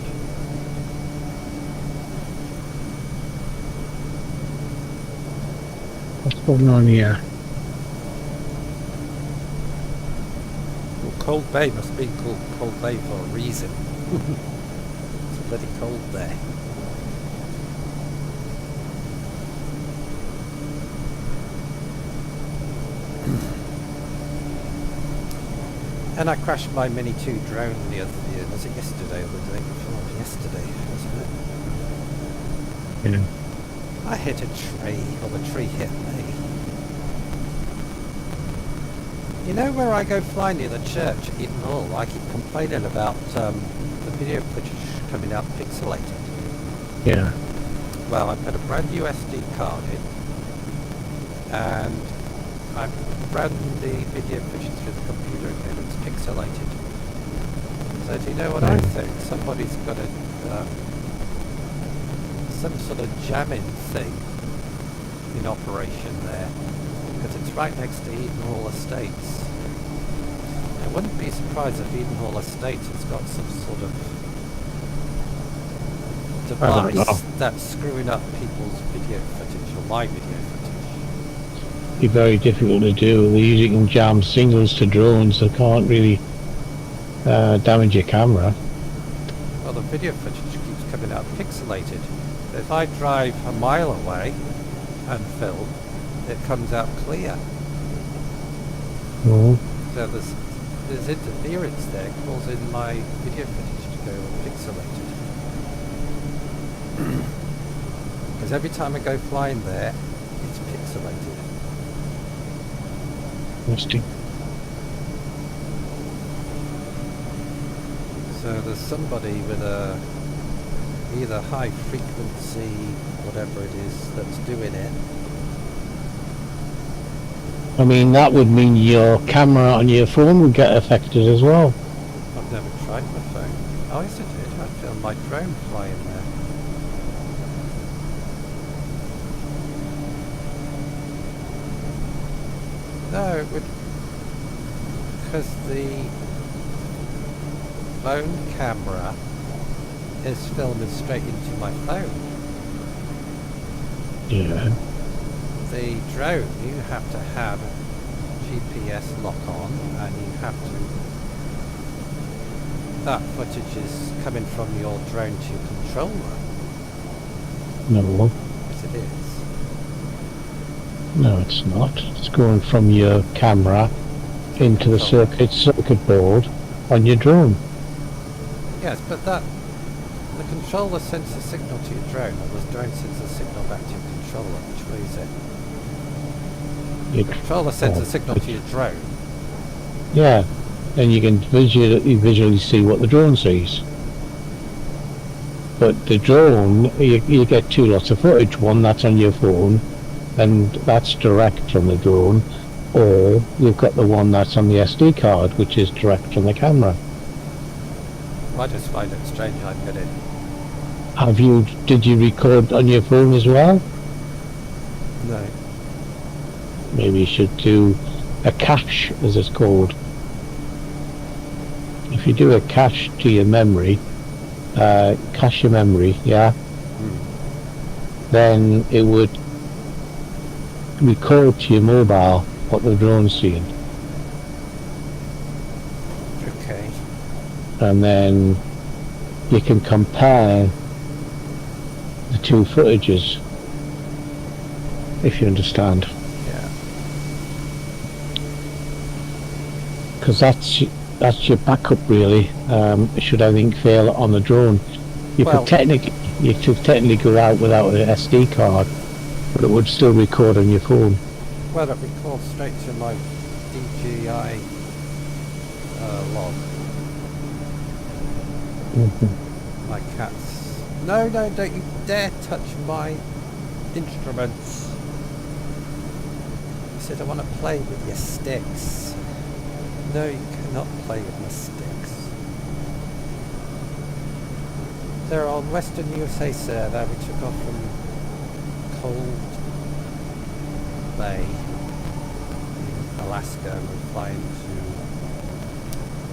[SPEAKER 2] What's going on here?
[SPEAKER 1] Well, Calder Bay must be called Calder Bay for a reason. It's bloody cold there. And I crashed my Mini 2 drone the other year. Was it yesterday or the day before? Yesterday, wasn't it?
[SPEAKER 2] Yeah.
[SPEAKER 1] I hit a tree, or the tree hit me. You know where I go flying near the church at Eaton Hall? I keep complaining about the video footage coming out pixelated.
[SPEAKER 2] Yeah.
[SPEAKER 1] Well, I put a brand new SD card in, and I ran the video footage through the computer again. It's pixelated. So do you know what I think? Somebody's got a some sort of jamming thing in operation there, because it's right next to Eden Hall Estates. I wouldn't be surprised if Eden Hall Estates has got some sort of device that's screwing up people's video footage, or my video footage.
[SPEAKER 2] Be very difficult to do. They're using jam signals to drones that can't really damage your camera.
[SPEAKER 1] Well, the video footage keeps coming out pixelated. If I drive a mile away and film, it comes out clear.
[SPEAKER 2] Oh.
[SPEAKER 1] So there's interference there causing my video footage to go pixelated. Because every time I go flying there, it's pixelated.
[SPEAKER 2] Interesting.
[SPEAKER 1] So there's somebody with a either high frequency, whatever it is, that's doing it.
[SPEAKER 2] I mean, that would mean your camera on your phone would get affected as well.
[SPEAKER 1] I've never tried my phone. Oh yes I did, I filmed my drone flying there. No, it would, because the phone camera is filming straight into my phone.
[SPEAKER 2] Yeah.
[SPEAKER 1] The drone, you have to have GPS lock on, and you have to, that footage is coming from your drone to your controller.
[SPEAKER 2] No.
[SPEAKER 1] Yes it is.
[SPEAKER 2] No, it's not. It's going from your camera into the circuit board on your drone.
[SPEAKER 1] Yes, but the controller sends a signal to your drone, and the drone sends a signal back to your controller. Which way is it? The controller sends a signal to your drone.
[SPEAKER 2] Yeah, and you can visually see what the drone sees. But the drone, you get two lots of footage. One that's on your phone, and that's direct from the drone, or you've got the one that's on the SD card, which is direct from the camera.
[SPEAKER 1] Well, I just find it strange I get it.
[SPEAKER 2] Did you record on your phone as well?
[SPEAKER 1] No.
[SPEAKER 2] Maybe you should do a cache, as it's called. If you do a cache to your memory, cache your memory, yeah? Then it would record to your mobile what the drone's seeing.
[SPEAKER 1] Okay.
[SPEAKER 2] And then you can compare the two footages, if you understand.
[SPEAKER 1] Yeah.
[SPEAKER 2] Because that's your backup, really. Should anything fail on the drone, you could technically go out without an SD card, but it would still record on your phone.
[SPEAKER 1] Well, it records straight to my DJI log. My cat's... No, don't you dare touch my instruments. You said I want to play with your sticks. No, you cannot play with my sticks. They're on Western USA server. We took off from Cold Bay in Alaska. We're flying to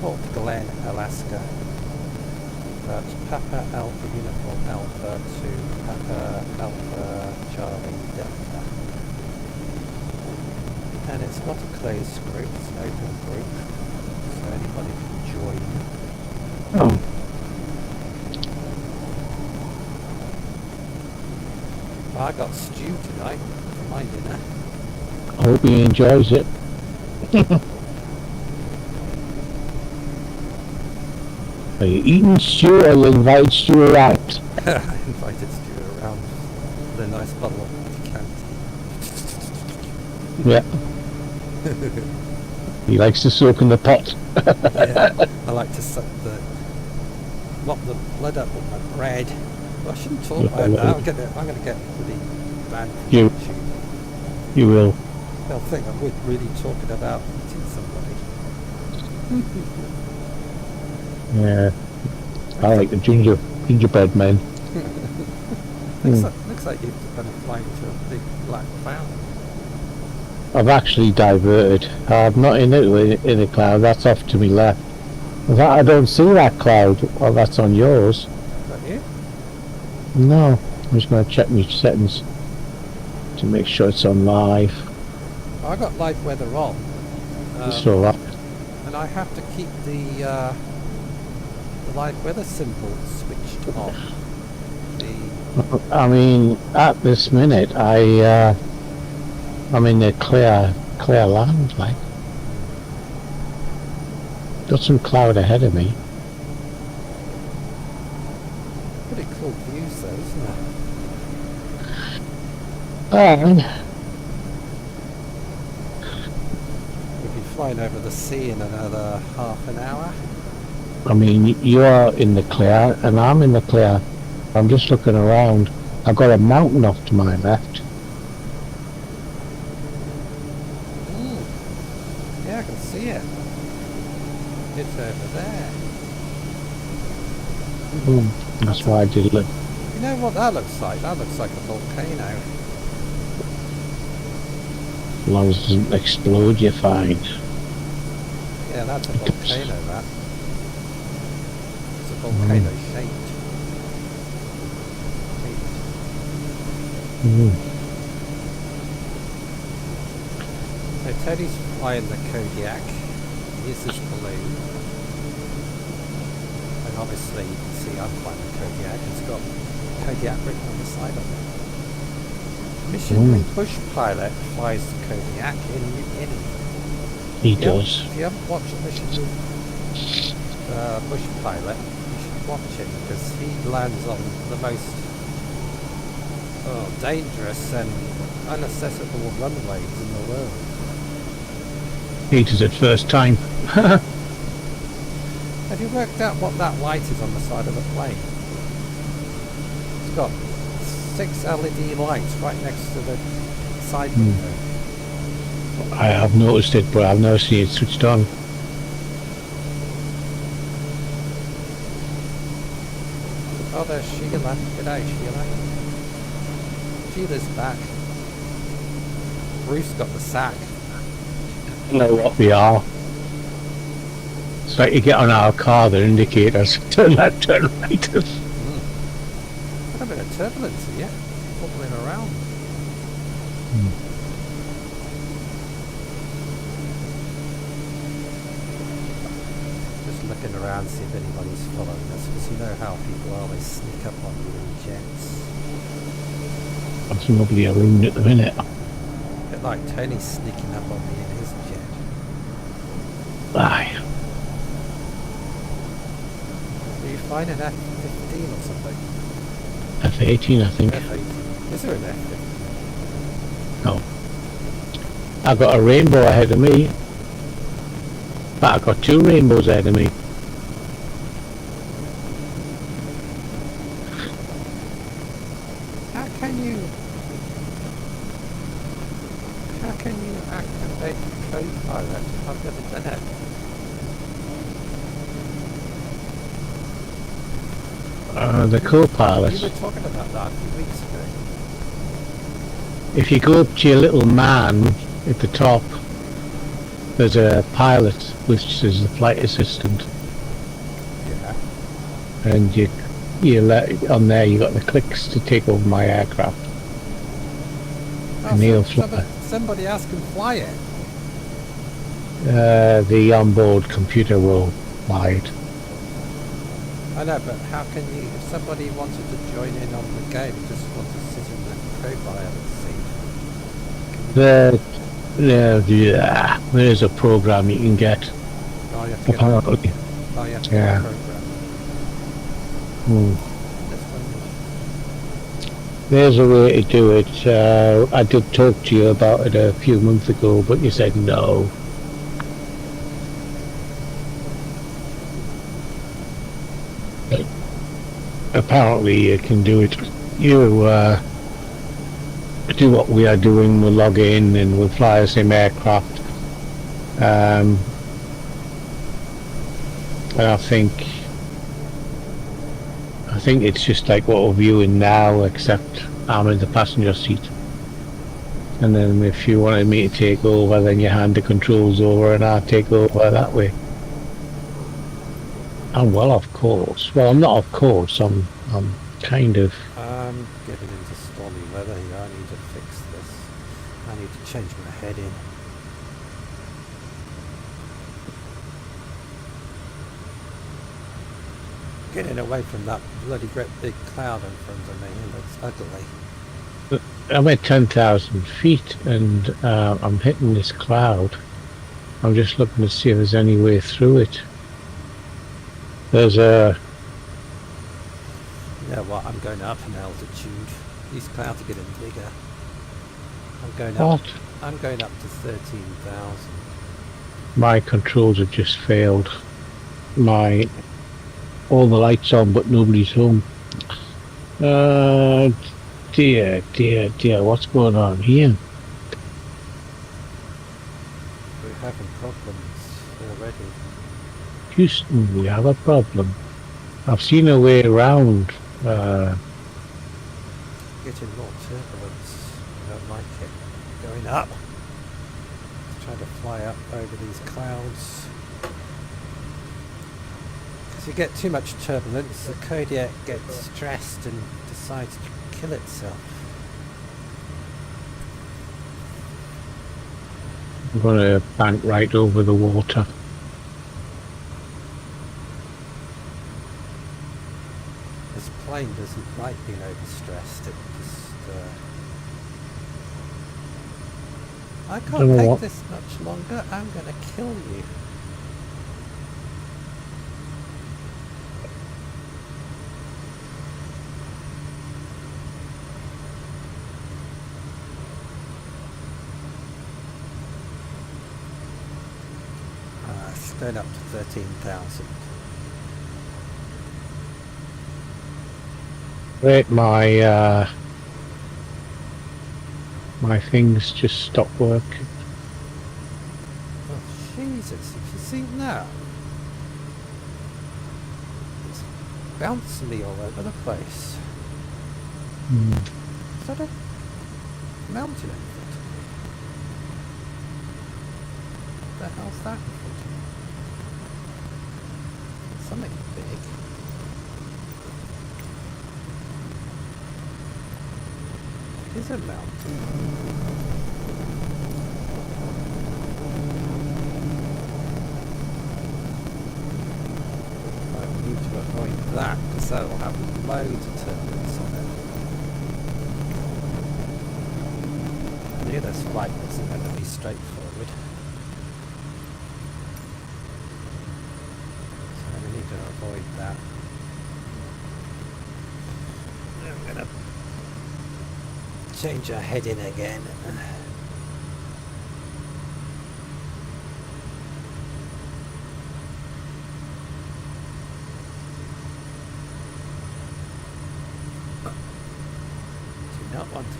[SPEAKER 1] Fort Glen, Alaska. That's Papa Alpha Uniform Alpha to Papa Alpha Charlie Delta. And it's not a closed group, it's an open group, so anybody can join.
[SPEAKER 2] Oh.
[SPEAKER 1] I got stew tonight for my dinner.
[SPEAKER 2] I hope he enjoys it. Are you eating stew or you invite stew around?
[SPEAKER 1] I invited stew around with a nice bottle of decanter.
[SPEAKER 2] Yeah. He likes to soak in the pot.
[SPEAKER 1] Yeah, I like to suck mop the blood up with my bread. Well, I shouldn't talk about that. I'm gonna get really banned from
[SPEAKER 2] You-
[SPEAKER 1] YouTube.
[SPEAKER 2] You will.
[SPEAKER 1] They'll think I'm really talking about eating somebody.
[SPEAKER 2] Yeah. I like the gingerbread men.
[SPEAKER 1] Looks like you've kind of flying to a big black cloud.
[SPEAKER 2] I've actually diverted. I'm not in it in a cloud. That's off to my left. In fact, I don't see that cloud. Well, that's on yours.
[SPEAKER 1] Is that you?
[SPEAKER 2] No. I'm just going to check my settings to make sure it's on live.
[SPEAKER 1] I got live weather on.
[SPEAKER 2] It's all right.
[SPEAKER 1] And I have to keep the live weather symbol switched on.
[SPEAKER 2] I mean, at this minute, I'm in the clear land, like. Got some cloud ahead of me.
[SPEAKER 1] Pretty cool views though, isn't it?
[SPEAKER 2] And
[SPEAKER 1] We'll be flying over the sea in another half an hour.
[SPEAKER 2] I mean, you're in the clear, and I'm in the clear. I'm just looking around. I've got a mountain off to my left.
[SPEAKER 1] Yeah, I can see it. It's over there.
[SPEAKER 2] That's why I did look.
[SPEAKER 1] You know what that looks like? That looks like a volcano.
[SPEAKER 2] As long as it doesn't explode, you're fine.
[SPEAKER 1] Yeah, that's a volcano, that. It's a volcano shaped. So Tony's flying the Kodiak. Here's this balloon. And obviously you can see I'm flying the Kodiak. It's got Kodiak written on the side of it. Missionary Bush Pilot flies the Kodiak in New Guinea.
[SPEAKER 2] He does.
[SPEAKER 1] If you haven't watched Missionary Bush Pilot, you should watch him because he lands on the most dangerous and inaccessible runways in the world.
[SPEAKER 2] He does it first time.
[SPEAKER 1] Have you worked out what that light is on the side of the plane? It's got 6 LED lights right next to the side window.
[SPEAKER 2] I have noticed it, but I've never seen it switched on.
[SPEAKER 1] Oh, there's Sheila. G'day, Sheila. Sheila's back. Bruce got the sack.
[SPEAKER 2] I know what we are. It's like you get on our car, the indicators. Turn left, turn right.
[SPEAKER 1] Got a bit of turbulence here. Wobbling around. Just looking around, see if anybody's following us, because you know how people are, they sneak up on you in jets.
[SPEAKER 2] There's nobody around at the minute.
[SPEAKER 1] A bit like Tony sneaking up on me in his jet.
[SPEAKER 2] Aye.
[SPEAKER 1] Are you flying an F-15 or something?
[SPEAKER 2] F-18, I think.
[SPEAKER 1] F-18. Is there an F-15?
[SPEAKER 2] No. I've got a rainbow ahead of me. But I got 2 rainbows ahead of me.
[SPEAKER 1] How can you activate Copilot? I've never done it.
[SPEAKER 2] The co-pilot.
[SPEAKER 1] You were talking about that a few weeks ago.
[SPEAKER 2] If you go up to your little man at the top, there's a pilot, which is the flight assistant,
[SPEAKER 1] Yeah.
[SPEAKER 2] and you let on there. You got the clicks to take over my aircraft. And he'll fly.
[SPEAKER 1] Somebody else can fly it.
[SPEAKER 2] The onboard computer will fly it.
[SPEAKER 1] I know, but how can you, if somebody wanted to join in on the game, just want to sit in the co-pilot seat?
[SPEAKER 2] There's a program you can get.
[SPEAKER 1] Oh, you have to get a
[SPEAKER 2] Apparently.
[SPEAKER 1] program.
[SPEAKER 2] Hmm.
[SPEAKER 1] This one.
[SPEAKER 2] There's a way to do it. I did talk to you about it a few months ago, but you said no. Apparently you can do it. You do what we are doing. We'll log in and we'll fly the same aircraft. And I think it's just like what we're viewing now, except I'm in the passenger seat. And then if you wanted me to take over, then you hand the controls over and I take over that way. And well, of course. Well, I'm not of course. I'm kind of.
[SPEAKER 1] I'm getting into stormy weather here. I need to fix this. I need to change my heading. Getting away from that bloody great big cloud in front of me. It looks ugly.
[SPEAKER 2] I'm at 10,000 feet and I'm hitting this cloud. I'm just looking to see if there's any way through it. There's a.
[SPEAKER 1] You know what? I'm going up in altitude. These clouds are getting bigger. I'm going up.
[SPEAKER 2] What?
[SPEAKER 1] I'm going up to 13,000.
[SPEAKER 2] My controls have just failed. All the lights on, but nobody's home. Dear, what's going on here?
[SPEAKER 1] We're having problems already.
[SPEAKER 2] Houston, we have a problem. I've seen a way around.
[SPEAKER 1] Getting more turbulence. I don't like it. Going up. Trying to fly up over these clouds. Because you get too much turbulence, the Kodiak gets stressed and decides to kill itself.
[SPEAKER 2] I'm going to bank right over the water.
[SPEAKER 1] This plane doesn't like being overstressed. It just... I can't take this much longer. I'm going to kill you. It's going up to 13,000.
[SPEAKER 2] Wait, my things just stopped working.
[SPEAKER 1] Oh, Jesus, have you seen that? It's bouncing me all over the place. Is that a mountain in front of me? What the hell's that in front of me? Something big. It is a mountain. I need to avoid that because that will have loads of turbulence on it. I knew this flight wasn't going to be straightforward. So we need to avoid that. I'm going to change our heading again.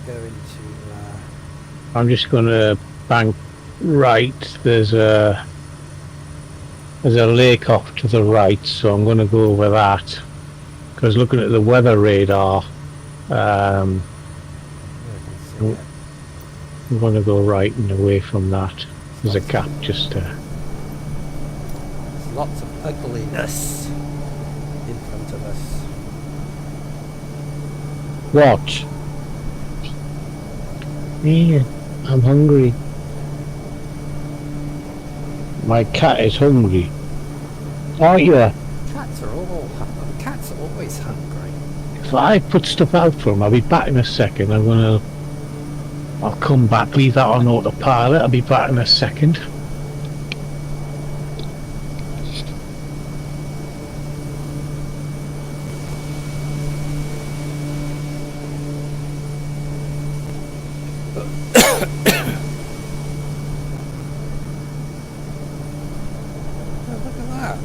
[SPEAKER 1] go into...
[SPEAKER 2] I'm just going to bank right. There's a lake off to the right, so I'm going to go over that. Because looking at the weather radar,
[SPEAKER 1] I can see it.
[SPEAKER 2] I'm going to go right and away from that. There's a gap just there.
[SPEAKER 1] There's lots of ugliness in front of us.
[SPEAKER 2] What? Yeah, I'm hungry. My cat is hungry. Aren't you?
[SPEAKER 1] Cats are always hungry.
[SPEAKER 2] If I put stuff out for him, I'll be back in a second. I'll come back, leave that on autopilot. I'll be back in a second.
[SPEAKER 1] Oh, look at that.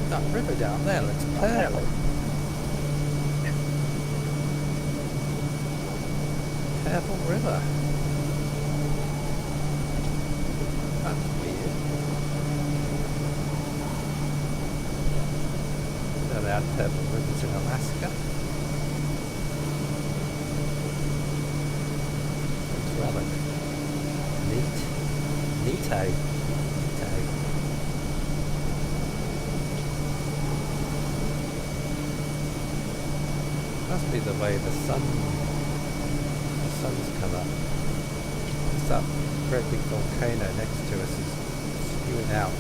[SPEAKER 1] That river down there looks pearly. Purple River. That's weird. So they had purple rivers in Alaska. Looks rather neat. Neato. Must be the way the sun's come up. It's that great big volcano next to us is spewing out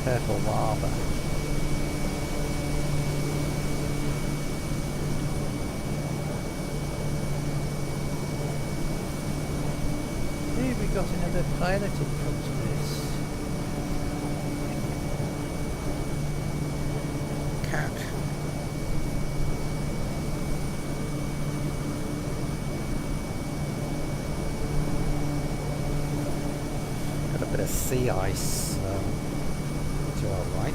[SPEAKER 1] purple lava. Hey, we got another pilot in front of this. Cat. Got a bit of sea ice to our right.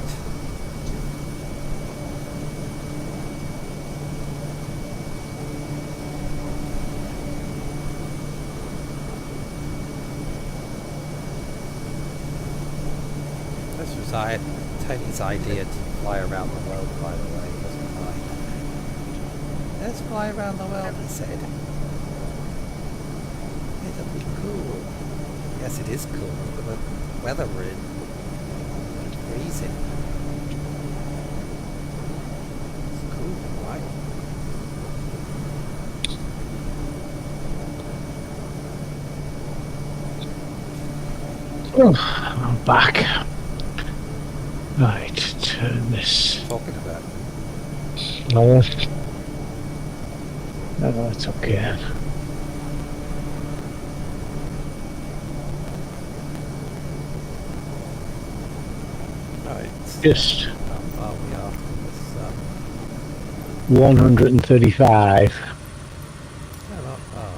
[SPEAKER 1] This was Tony's idea to fly around the world, by the way, wasn't mine. Let's fly around the world, he said. It'll be cool. Yes, it is cool. Look at the weather we're in. It's freezing. It's cool, right?
[SPEAKER 2] Oh, I'm back. Right, turn this.
[SPEAKER 1] Talking about
[SPEAKER 2] No, that's okay.
[SPEAKER 1] right.
[SPEAKER 2] Just
[SPEAKER 1] How far we are from this
[SPEAKER 2] 135.
[SPEAKER 1] no, not far.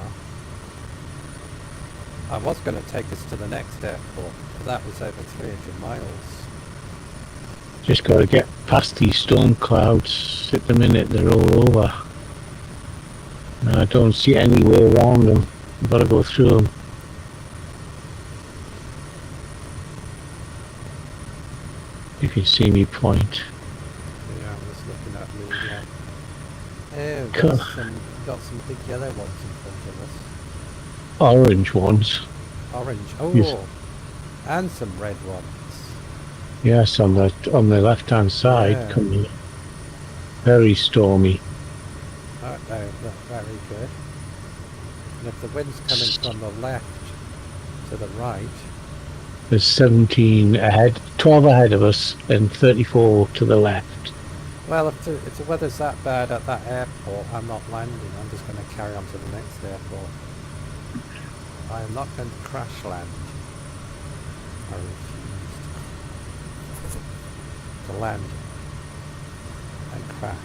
[SPEAKER 1] I was going to take us to the next airport, but that was over 300 miles.
[SPEAKER 2] Just got to get past these storm clouds. At the minute, they're all over. And I don't see any way around them. I've got to go through them. If you see me point.
[SPEAKER 1] Yeah, I'm just looking at the oh,
[SPEAKER 2] Cool.
[SPEAKER 1] got some big yellow ones in front of us.
[SPEAKER 2] Orange ones.
[SPEAKER 1] Orange. Oh,
[SPEAKER 2] Yes.
[SPEAKER 1] and some red ones.
[SPEAKER 2] Yes, on the left hand side,
[SPEAKER 1] Yeah.
[SPEAKER 2] coming. Very stormy.
[SPEAKER 1] Oh, no, not very good. And if the wind's coming from the left to the right,
[SPEAKER 2] There's 17 ahead, 12 ahead of us, and 34 to the left.
[SPEAKER 1] well, if the weather's that bad at that airport, I'm not landing. I'm just going to carry on to the next airport. I am not going to crash land. I refuse to land and crash.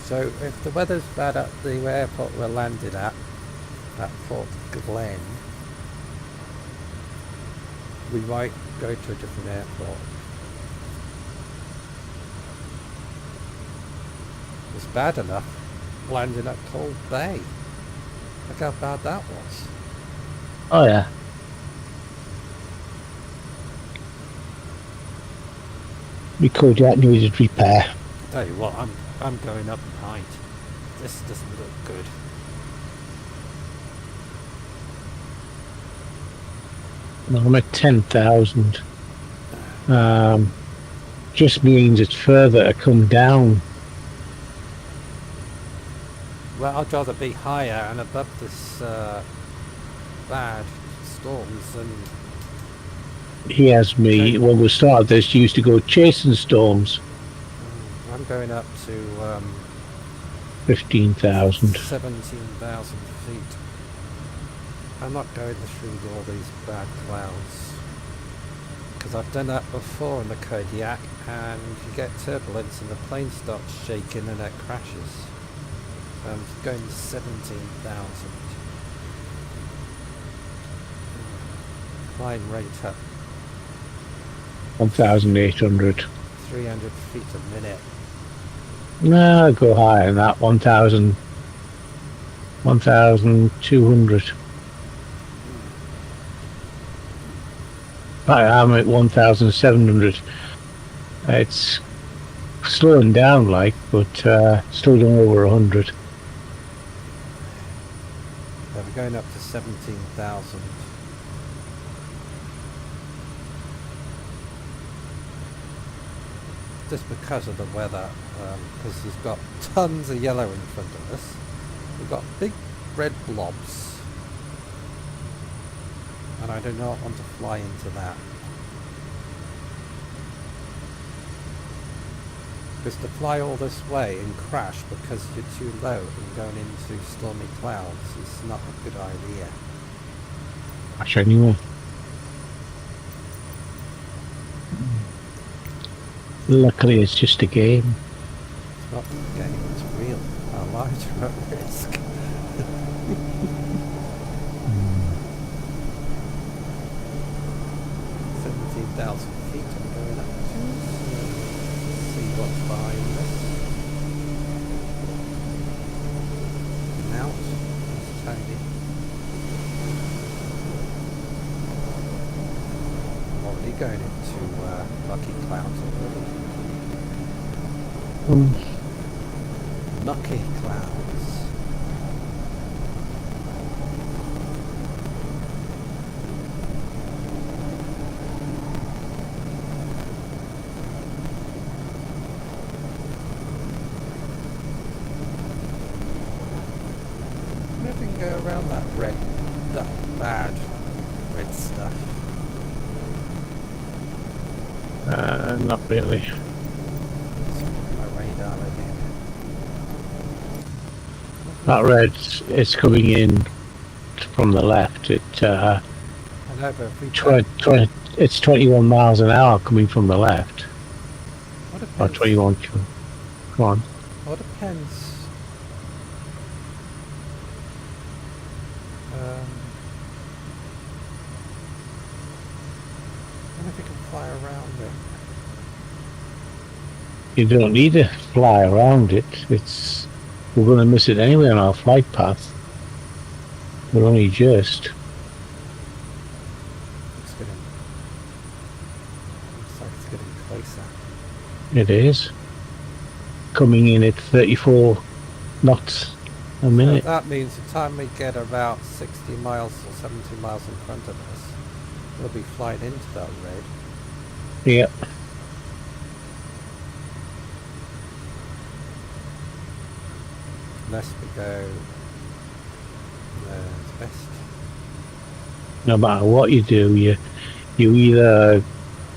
[SPEAKER 1] So if the weather's bad at the airport we're landed at Fort Glen, we might go to a different airport. was bad enough landing at Cold Bay. Look how bad that was.
[SPEAKER 2] Oh yeah. My Kodiak needed repair.
[SPEAKER 1] Tell you what, I'm going up in height. This doesn't look good.
[SPEAKER 2] I'm at 10,000. Just means it's further to come down.
[SPEAKER 1] Well, I'd rather be higher and above this bad storms than...
[SPEAKER 2] He has me,
[SPEAKER 1] Okay.
[SPEAKER 2] when we started this, used to go chasing storms.
[SPEAKER 1] I'm going up to
[SPEAKER 2] 15,000.
[SPEAKER 1] 17,000 feet. I'm not going through all these bad clouds. Because I've done that before in the Kodiak, and you get turbulence and the plane starts shaking and it crashes. So I'm going to 17,000. Climb rate up
[SPEAKER 2] 1,800.
[SPEAKER 1] 300 feet a minute.
[SPEAKER 2] No, I'll go higher than that. 1,000. 1,200. I'm at 1,700. It's slowing down, like, but still doing over 100.
[SPEAKER 1] So we're going up to 17,000. Just because of the weather, because we've got tons of yellow in front of us. We've got big red blobs. And I do not want to fly into that. Because to fly all this way and crash because you're too low and going into stormy clouds is not a good idea.
[SPEAKER 2] Gosh, anyway. Luckily, it's just a game.
[SPEAKER 1] It's not a game, it's real. Our lives are at risk. 17,000 feet I'm going up to. Let's see what's behind this. Out. It's tiny. I'm already going into lucky clouds already. Lucky clouds. Go around that bad red stuff.
[SPEAKER 2] Not really.
[SPEAKER 1] My radar again.
[SPEAKER 2] That red is coming in from the left.
[SPEAKER 1] I know, but if we
[SPEAKER 2] It's 21 miles an hour coming from the left.
[SPEAKER 1] what
[SPEAKER 2] Or
[SPEAKER 1] depends?
[SPEAKER 2] 21. Come on.
[SPEAKER 1] What depends? I wonder if you can fly around it.
[SPEAKER 2] You don't need to fly around it. We're going to miss it anyway on our flight path. We're only just.
[SPEAKER 1] It's getting. Looks like it's getting closer.
[SPEAKER 2] It is. Coming in at 34 knots a
[SPEAKER 1] So
[SPEAKER 2] minute.
[SPEAKER 1] that means the time we get about 60 miles or 70 miles in front of us, we'll be flying into that red.
[SPEAKER 2] Yep.
[SPEAKER 1] Unless we go west.
[SPEAKER 2] No matter what you do, you either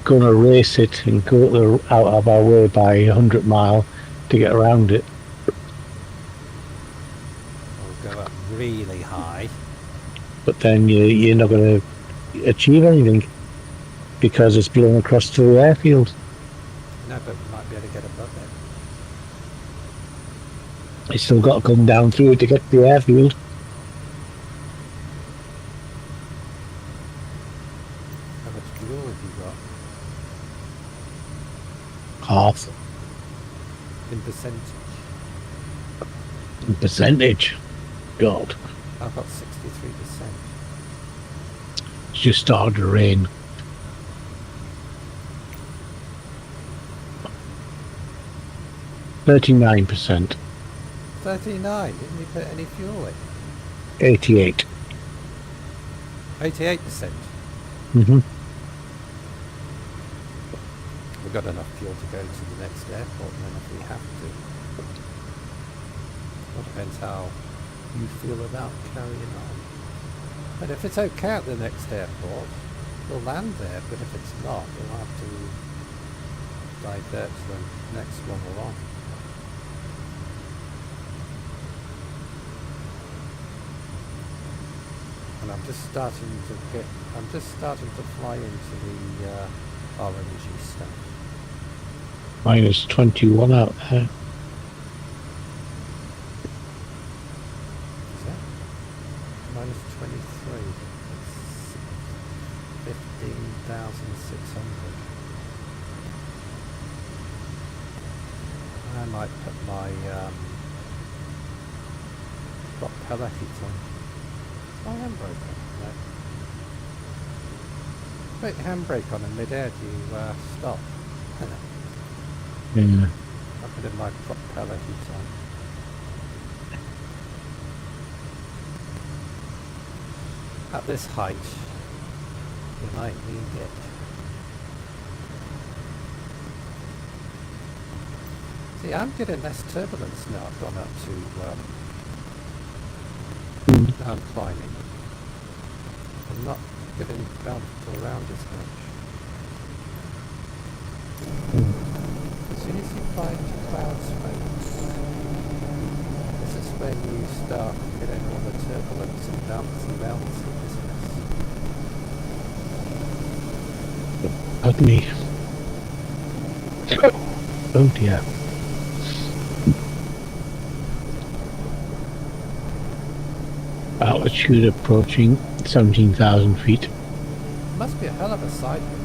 [SPEAKER 2] gonna race it and go out of our way by 100 mile to get around it,
[SPEAKER 1] We'll go up really high.
[SPEAKER 2] but then you're not gonna achieve anything because it's blown across to the airfield.
[SPEAKER 1] No, but we might be able to get above it.
[SPEAKER 2] It's still got to come down through it to get to the airfield.
[SPEAKER 1] How much fuel have you got
[SPEAKER 2] Half.
[SPEAKER 1] in percentage?
[SPEAKER 2] Percentage. God.
[SPEAKER 1] I've got 63%.
[SPEAKER 2] It's just started to rain. %39.
[SPEAKER 1] 39. Didn't you put any fuel in?
[SPEAKER 2] 88.
[SPEAKER 1] 88%.
[SPEAKER 2] Mm-hmm.
[SPEAKER 1] We've got enough fuel to go to the next airport then if we have to. It depends how you feel about carrying on. But if it's okay at the next airport, we'll land there, but if it's not, we'll have to divert to the next one along. And I'm just starting to fly into the orangey stuff.
[SPEAKER 2] Minus 21 out there.
[SPEAKER 1] Is that? Minus 23. That's 15,600. I might put my propeller heat on. Is my handbrake on? No. Put your handbrake on in mid-air, do you stop?
[SPEAKER 2] Yeah.
[SPEAKER 1] I put in my propeller heat on. At this height, you might need it. See, I'm getting less turbulence now. I've gone up to down climbing. I'm not getting bounced around as much. As soon as you find cloud smoke, this is when you start getting all the turbulence and bouncy business.
[SPEAKER 2] Pardon me. Oh dear. Altitude approaching 17,000 feet.
[SPEAKER 1] Must be a hell of a side wind.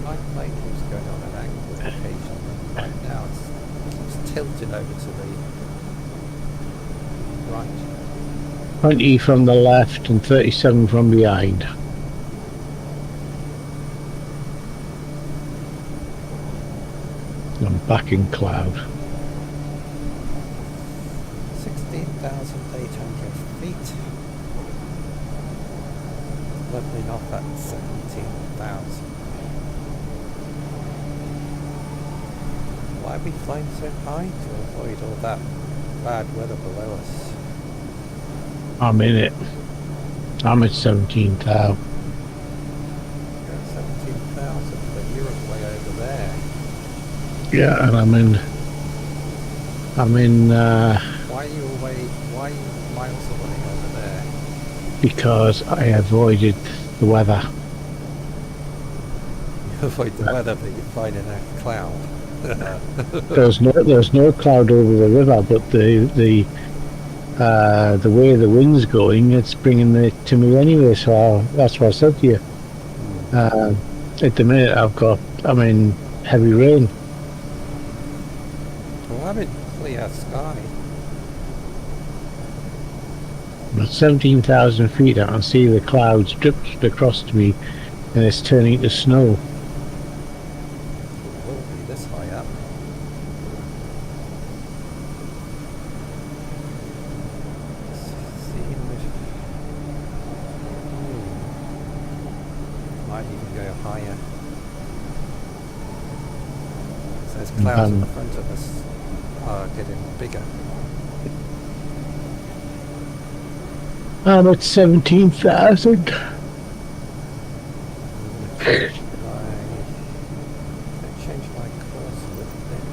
[SPEAKER 1] My plane keeps going on an angle occasionally. Right now it's tilted over to the right.
[SPEAKER 2] 20 from the left and 37 from behind. I'm back in cloud.
[SPEAKER 1] 16,800 feet. Leveling off at 17,000. Why are we flying so high? To avoid all that bad weather below us.
[SPEAKER 2] I'm in it. I'm at 17,000.
[SPEAKER 1] 17,000, but you're way over there.
[SPEAKER 2] Yeah, and I'm in.
[SPEAKER 1] Why are you miles away over there?
[SPEAKER 2] Because I avoided the weather.
[SPEAKER 1] You avoid the weather, but you're flying in a cloud.
[SPEAKER 2] There's no cloud over the river, but the way the wind's going, it's bringing it to me anyway. So that's what I said to you. At the minute, I'm in heavy rain.
[SPEAKER 1] Well, I'm in clear sky.
[SPEAKER 2] At 17,000 feet, I can see the clouds dripped across to me, and it's turning to snow.
[SPEAKER 1] It will be this high up. Might even go higher. So those clouds in front of us are getting bigger.
[SPEAKER 2] I'm at 17,000.
[SPEAKER 1] Change my course a little bit.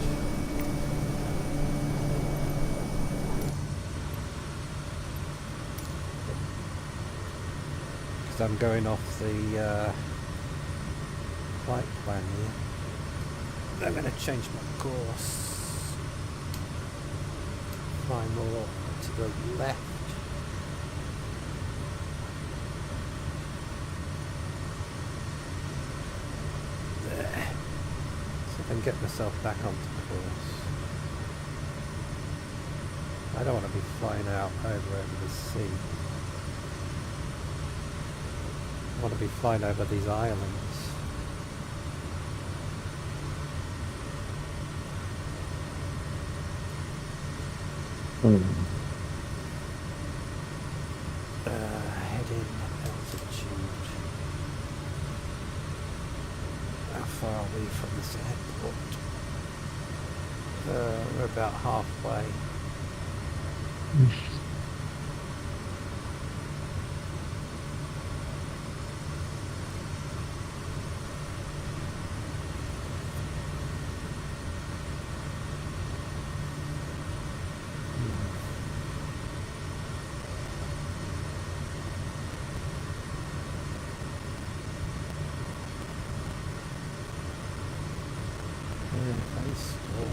[SPEAKER 1] Because I'm going off the flight plan here. I'm going to change my course. Fly more to the left. There. See if I can get myself back onto course. I don't want to be flying out over the sea. I want to be flying over these islands. Heading altitude. How far are we from this airport? We're about halfway. Very stormy.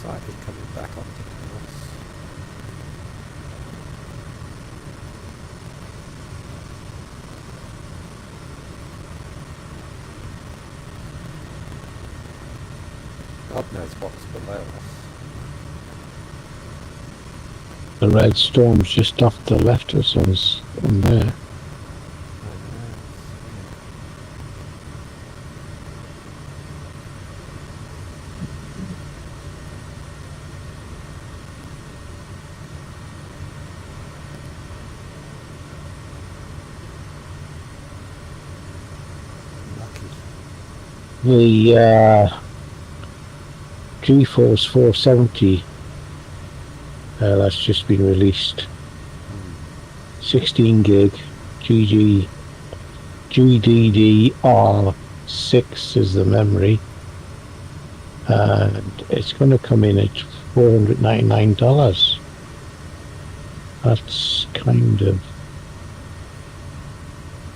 [SPEAKER 1] Slightly coming back onto course. God knows what's below us.
[SPEAKER 2] The red storm's just off the left of us in there. The GeForce 470 that's just been released. 16 gig GDDR6 is the memory, and it's going to come in at $499. That's kind of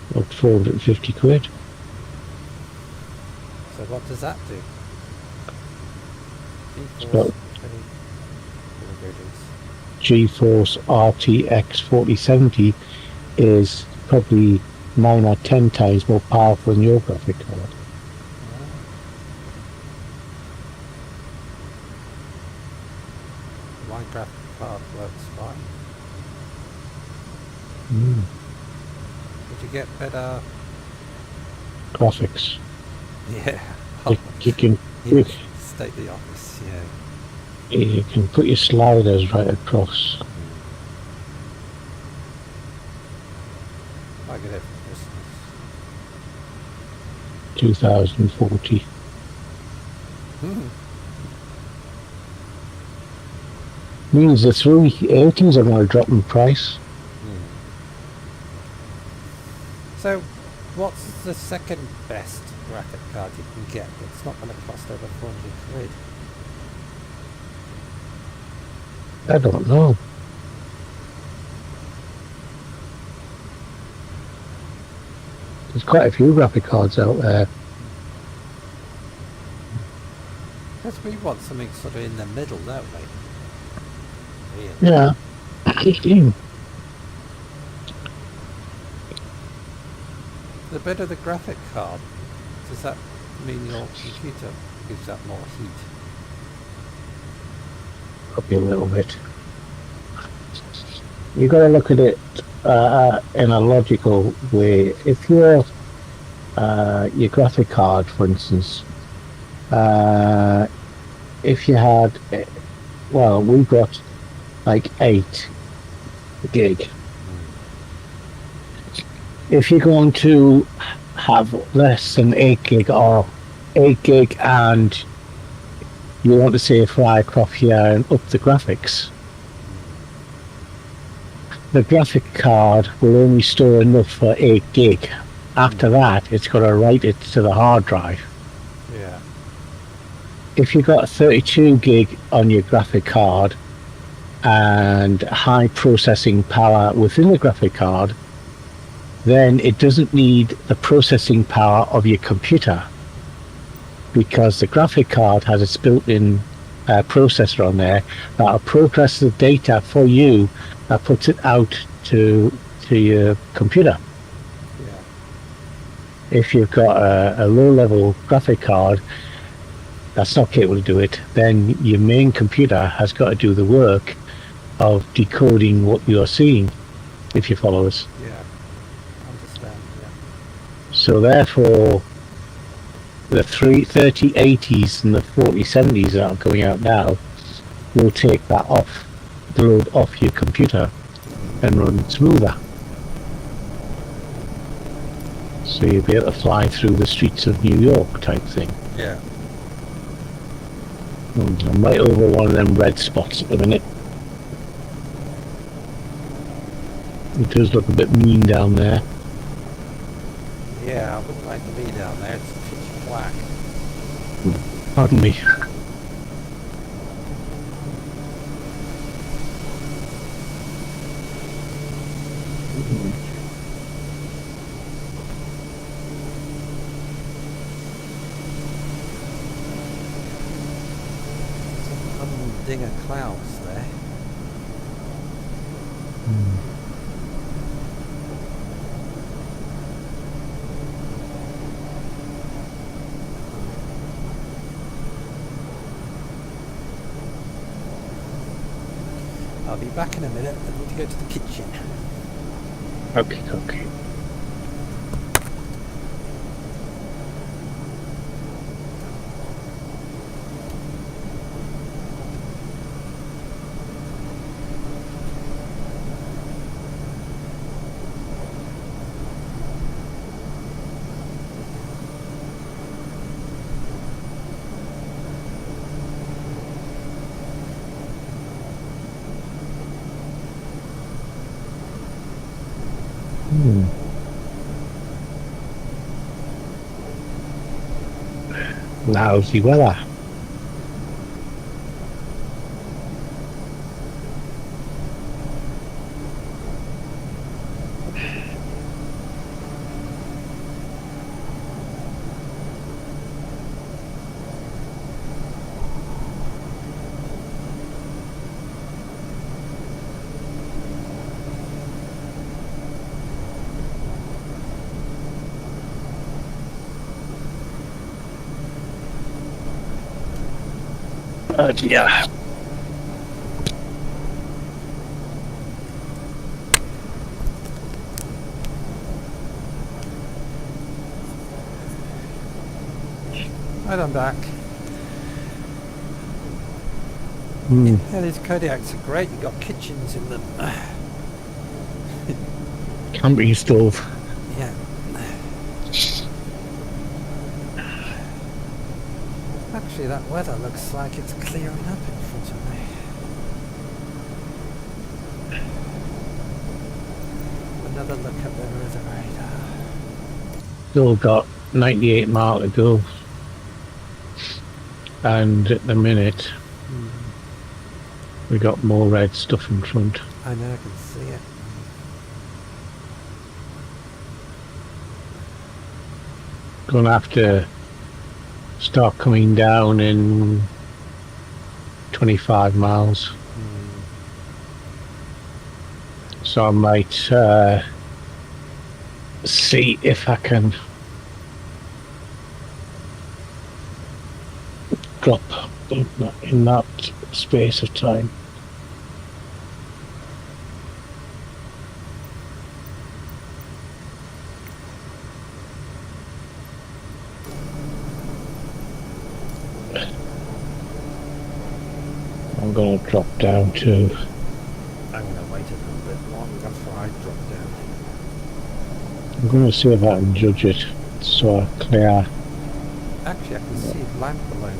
[SPEAKER 2] about 450 quid.
[SPEAKER 1] So what does that do?
[SPEAKER 2] Well, GeForce RTX 4070 is probably 9 or 10 times more powerful than your graphic card.
[SPEAKER 1] My graphic card works fine. Did you get better
[SPEAKER 2] Graphics.
[SPEAKER 1] Yeah.
[SPEAKER 2] You can
[SPEAKER 1] Yeah. State of the office, yeah.
[SPEAKER 2] you can put your sliders right across.
[SPEAKER 1] I get it for Christmas.
[SPEAKER 2] 2040. Means the 380s are going to drop in price.
[SPEAKER 1] So, what's the second best graphic card you can get that's not going to cost over 400 quid?
[SPEAKER 2] I don't know. There's quite a few graphic cards out there.
[SPEAKER 1] Because we want something sort of in the middle, don't we? Really?
[SPEAKER 2] Yeah.
[SPEAKER 1] The better the graphic card, does that mean your computer gives up more heat?
[SPEAKER 2] Probably a little bit. You got to look at it in a logical way. If your graphic card, for instance, if you had, well, we've got like 8 gig. If you're going to have less than 8 gig or 8 gig and you want to say fly across here and up the graphics, the graphic card will only store enough for 8 gig. After that, it's got to write it to the hard drive.
[SPEAKER 1] Yeah.
[SPEAKER 2] If you've got 32 gig on your graphic card and high processing power within the graphic card, then it doesn't need the processing power of your computer, because the graphic card has its built-in processor on there that'll process the data for you, that puts it out to your computer.
[SPEAKER 1] Yeah.
[SPEAKER 2] if you've got a low-level graphic card that's not capable to do it, then your main computer has got to do the work of decoding what you're seeing, if you follow us.
[SPEAKER 1] Yeah. Understand. Yeah.
[SPEAKER 2] So therefore, the 3080s and the 4070s that are coming out now will take that off, the load off your computer and run smoother. So you'll be able to fly through the streets of New York type thing.
[SPEAKER 1] Yeah.
[SPEAKER 2] I'm right over one of them red spots at the minute. It does look a bit mean down there.
[SPEAKER 1] Yeah, I wouldn't like to be down there. It's pitch black.
[SPEAKER 2] Pardon me.
[SPEAKER 1] Some humdinger clouds there. I'll be back in a minute. I need to go to the kitchen.
[SPEAKER 2] Okay. Lousy weather. Oh dear.
[SPEAKER 1] Right, I'm back. Yeah, these Kodiaks are great. You've got kitchens in them.
[SPEAKER 2] Camping stove.
[SPEAKER 1] Yeah. Actually, that weather looks like it's clearing up in front of me. Another look at the weather radar.
[SPEAKER 2] Still got 98 miles to go. And at the minute, we got more red stuff in front.
[SPEAKER 1] I know, I can see it.
[SPEAKER 2] Gonna have to start coming down in 25 miles. So I might see if I can drop in that space of time. I'm going to drop down to...
[SPEAKER 1] I'm going to wait a little bit longer before I drop down.
[SPEAKER 2] I'm going to see if I can judge it so I clear.
[SPEAKER 1] Actually, I can see land below me.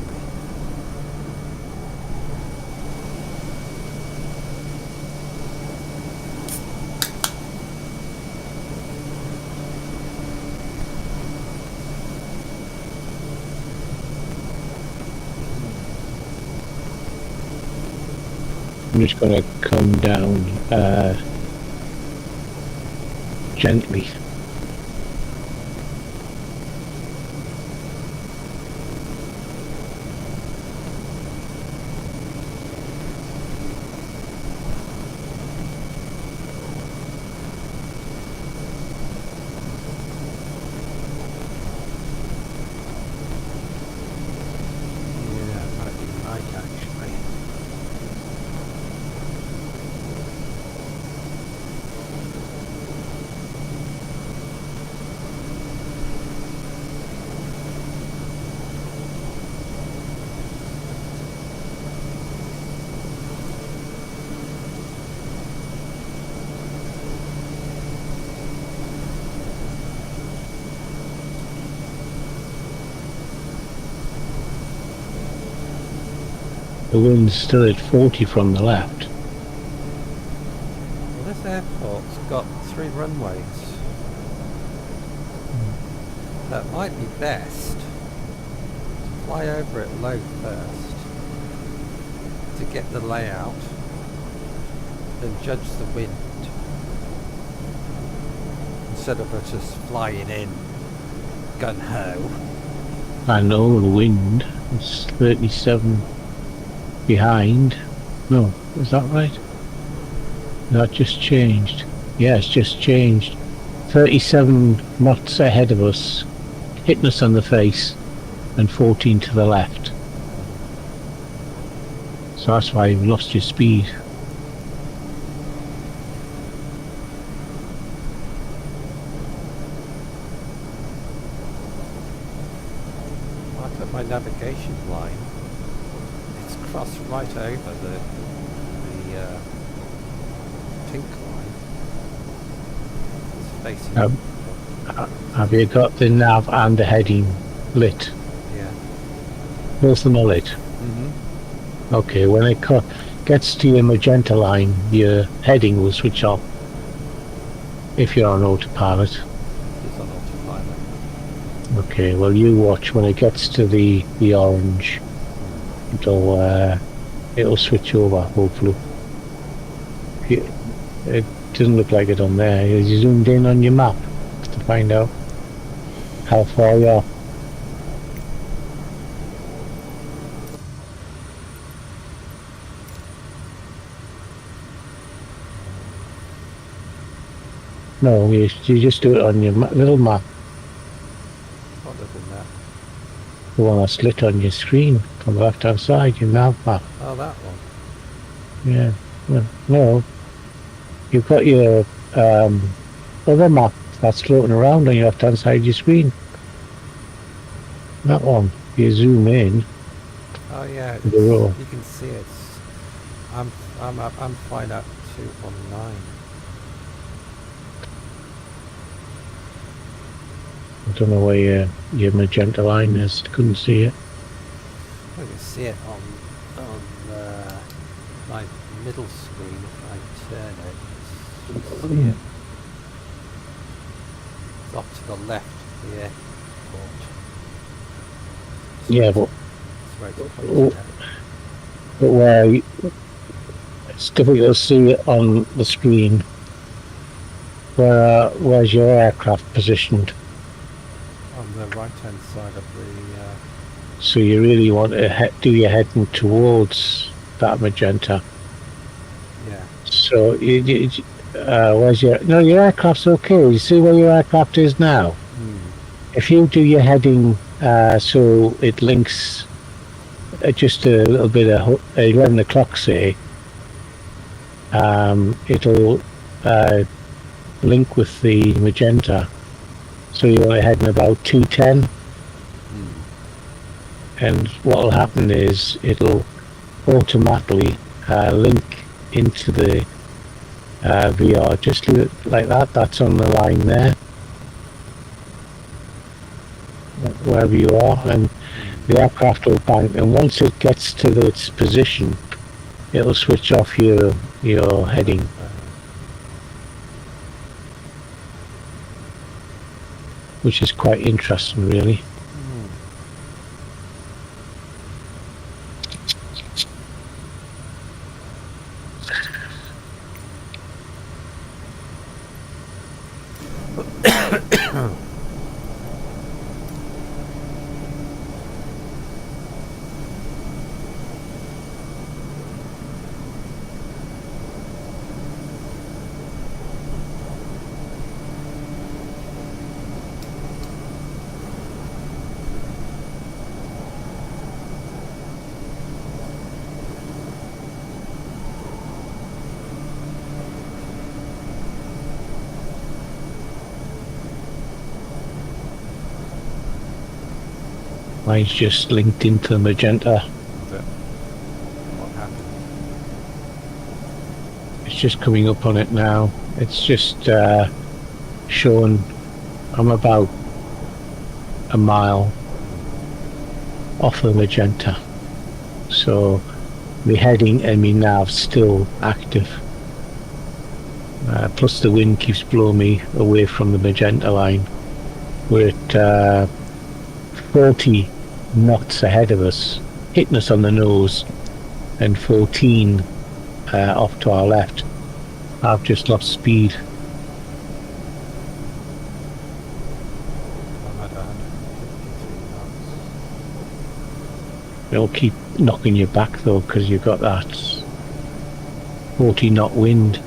[SPEAKER 2] I'm just going to come down gently. The wind's still at 40 from the left.
[SPEAKER 1] Well, this airport's got 3 runways. That might be best to fly over it low first to get the layout, then judge the wind instead of just flying in gun ho.
[SPEAKER 2] I know the wind is 37 behind. No, is that right? That just changed. Yeah, it's just changed. 37 knots ahead of us, hitting us on the face, and 14 to the left. So that's why you've lost your speed.
[SPEAKER 1] Look at my navigation line. It's crossed right over the pink line. It's facing.
[SPEAKER 2] Have you got the nav and the heading lit?
[SPEAKER 1] Yeah.
[SPEAKER 2] Both of them are lit.
[SPEAKER 1] Mm-hmm.
[SPEAKER 2] Okay, when it gets to your magenta line, your heading will switch off if you're on autopilot.
[SPEAKER 1] It's on autopilot.
[SPEAKER 2] Okay, well you watch when it gets to the orange. It'll switch over, hopefully. It doesn't look like it on there. You zoomed in on your map to find out how far you are. No, you just do it on your little map,
[SPEAKER 1] Other than that.
[SPEAKER 2] the one that's lit on your screen on the left hand side, your nav map.
[SPEAKER 1] Oh, that one.
[SPEAKER 2] Yeah, well, no, you've got your other map that's floating around on your left hand side of your screen. That one, you zoom in.
[SPEAKER 1] Oh yeah,
[SPEAKER 2] The row.
[SPEAKER 1] you can see it. I'm flying at 219.
[SPEAKER 2] I don't know where your magenta line is. Couldn't see it.
[SPEAKER 1] I can see it on my middle screen if I turn it. You can see it. It's off to the left of the airport.
[SPEAKER 2] Yeah, but
[SPEAKER 1] That's where it's pointing at.
[SPEAKER 2] but where it's difficult to see it on the screen. Where's your aircraft positioned?
[SPEAKER 1] On the right hand side of the
[SPEAKER 2] So you really want to do your heading towards that magenta.
[SPEAKER 1] yeah.
[SPEAKER 2] So where's your aircraft's okay. You see where your aircraft is now. If you do your heading so it links just a little bit of 11 o'clock, say, it'll link with the magenta. So you're heading about 210. And what will happen is it'll automatically link into the VR. Just leave it like that. That's on the line there, wherever you are, and the aircraft will bank. And once it gets to its position, it'll switch off your heading. Which is quite interesting, really. Mine's just linked into the magenta.
[SPEAKER 1] What happened?
[SPEAKER 2] It's just coming up on it now. It's just showing I'm about a mile off the magenta. So my heading and my nav's still active. Plus the wind keeps blowing me away from the magenta line. We're at 40 knots ahead of us, hitting us on the nose, and 14 off to our left. I've just lost speed.
[SPEAKER 1] I'm at 153 knots.
[SPEAKER 2] It'll keep knocking you back though, because you've got that 40 knot wind.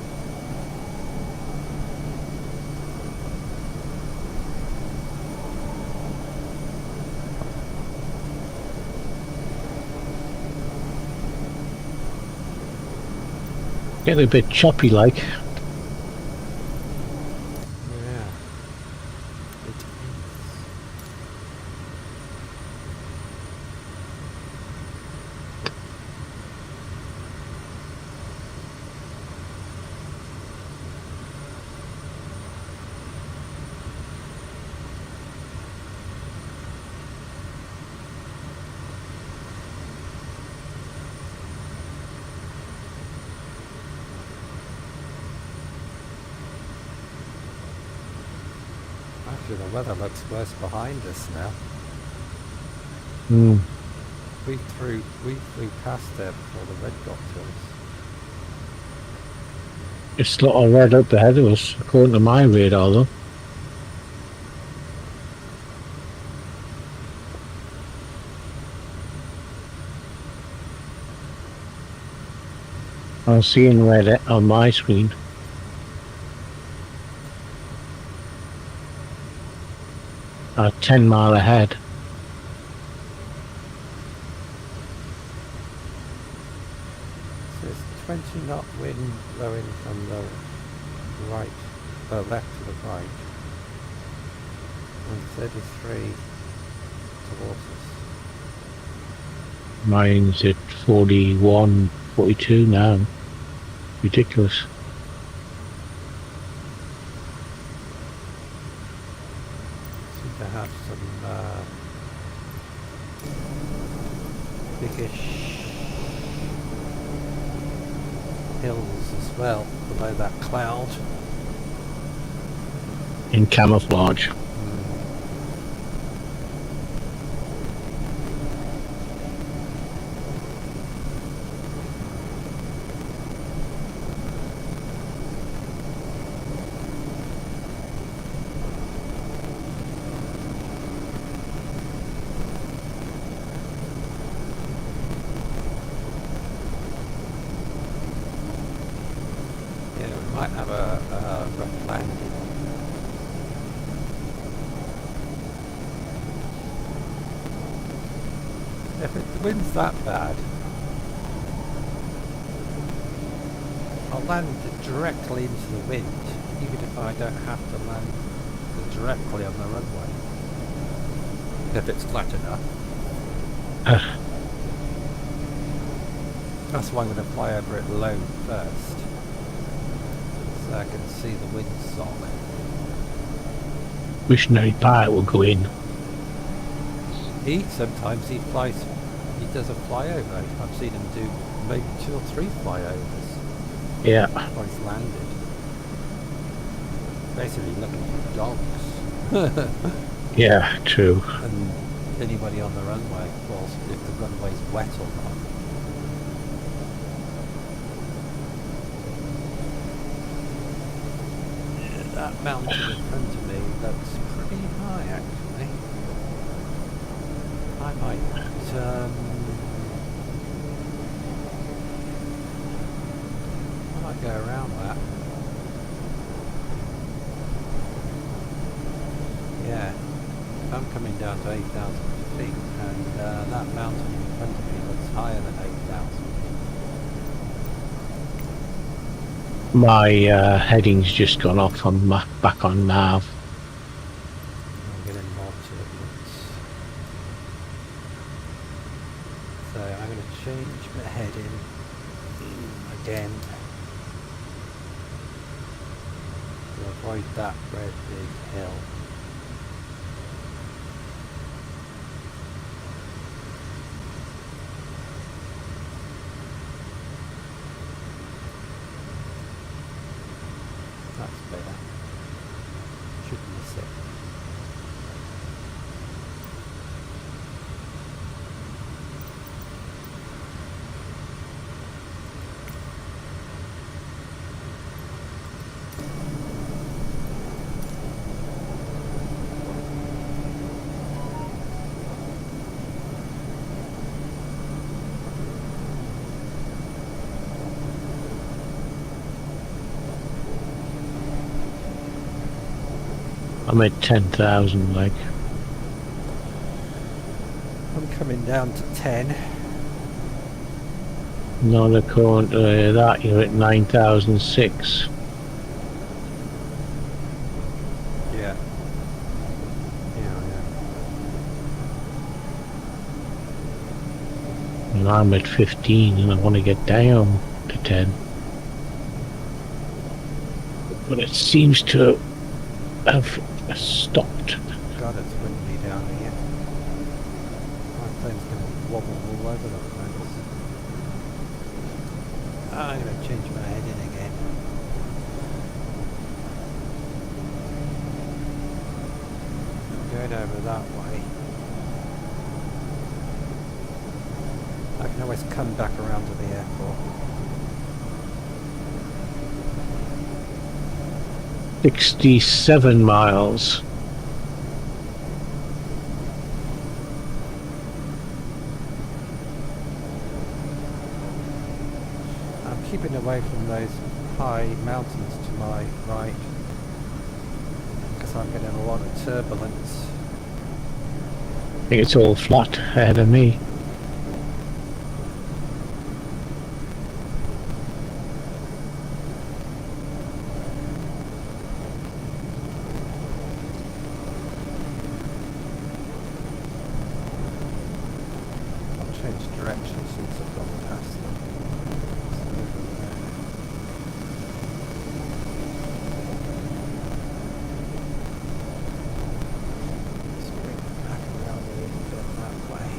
[SPEAKER 2] Getting a bit choppy like.
[SPEAKER 1] Yeah. It is. Actually, the weather looks worse behind us now.
[SPEAKER 2] Mm.
[SPEAKER 1] We flew past there before the red got to us.
[SPEAKER 2] It's a lot of red up ahead of us, according to my radar though. I'm seeing red on my screen. At 10 mile ahead.
[SPEAKER 1] So it's 20 knot wind blowing from the right, left to the right, and 33 towards us.
[SPEAKER 2] Mine's at 41, 42 now. Ridiculous.
[SPEAKER 1] Seem to have some biggish hills as well below that cloud.
[SPEAKER 2] In camouflage.
[SPEAKER 1] Yeah, we might have a rough landing. If the wind's that bad, I'll land directly into the wind, even if I don't have to land directly on the runway. If it's flat enough. That's why I'm going to fly over it low first, so I can see the windsock.
[SPEAKER 2] Missionary pilot will go in.
[SPEAKER 1] Sometimes he does a flyover. I've seen him do maybe 2 or 3 flyovers
[SPEAKER 2] Yeah.
[SPEAKER 1] while he's landed. Basically looking for dogs.
[SPEAKER 2] Yeah, true.
[SPEAKER 1] And anybody on the runway, well, if the runway's wet or not. Yeah, that mountain in front of me looks pretty high, actually. I might go around that. Yeah, I'm coming down to 8,000 feet, and that mountain in front of me looks higher than 8,000.
[SPEAKER 2] My heading's just gone off. I'm back on nav.
[SPEAKER 1] I'm getting more turbulence. So I'm going to change my heading again to avoid that red big hill. that's better. Should miss it.
[SPEAKER 2] I'm at 10,000, like.
[SPEAKER 1] I'm coming down to 10.
[SPEAKER 2] Not according to that, you're at 9,006.
[SPEAKER 1] Yeah. Yeah.
[SPEAKER 2] And I'm at 15 and I want to get down to 10. But it seems to have stopped.
[SPEAKER 1] God, it's windy down here. My plane's going to wobble all over the place. I'm going to change my heading again. I'm going over that way. I can always come back around to the airport.
[SPEAKER 2] 67 miles.
[SPEAKER 1] I'm keeping away from those high mountains to my right because I'm getting a lot of turbulence.
[SPEAKER 2] I think it's all flat ahead of me.
[SPEAKER 1] I'll change direction since I've gone past them. It's over there. Let's bring it back around a little bit that way.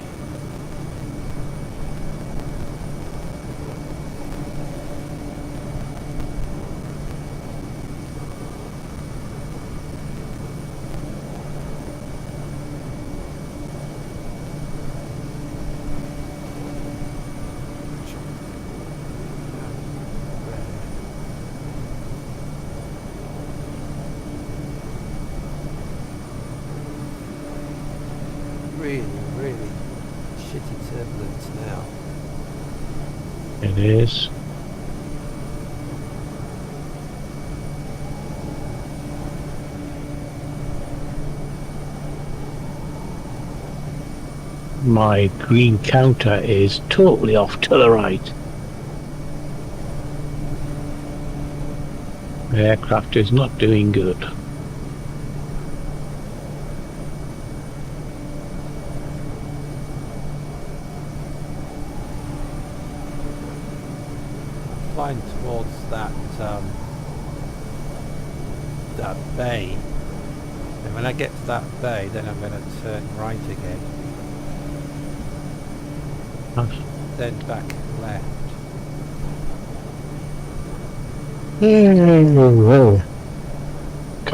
[SPEAKER 1] Really shitty turbulence now.
[SPEAKER 2] It is. My green counter is totally off to the right. The aircraft is not doing good.
[SPEAKER 1] Flying towards that that bay, and when I get to that bay, then I'm going to turn right again, then back left.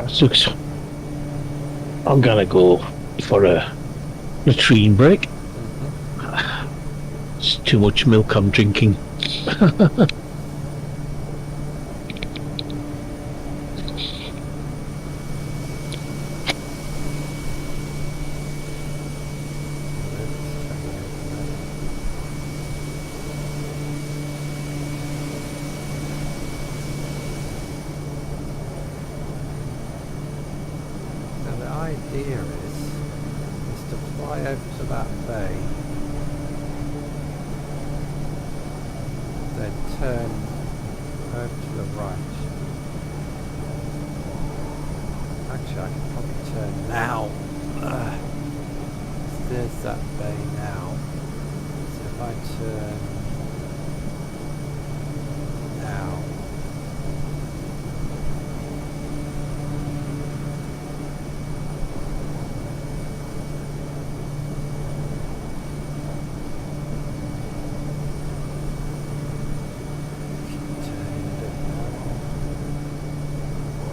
[SPEAKER 2] Sucks. I'm gonna go for a latrine break. It's too much milk I'm drinking.
[SPEAKER 1] Now the idea is to fly over to that bay, then turn over to the right. Actually, I can probably turn now. There's that bay now. So if I turn now, keep turning, don't know.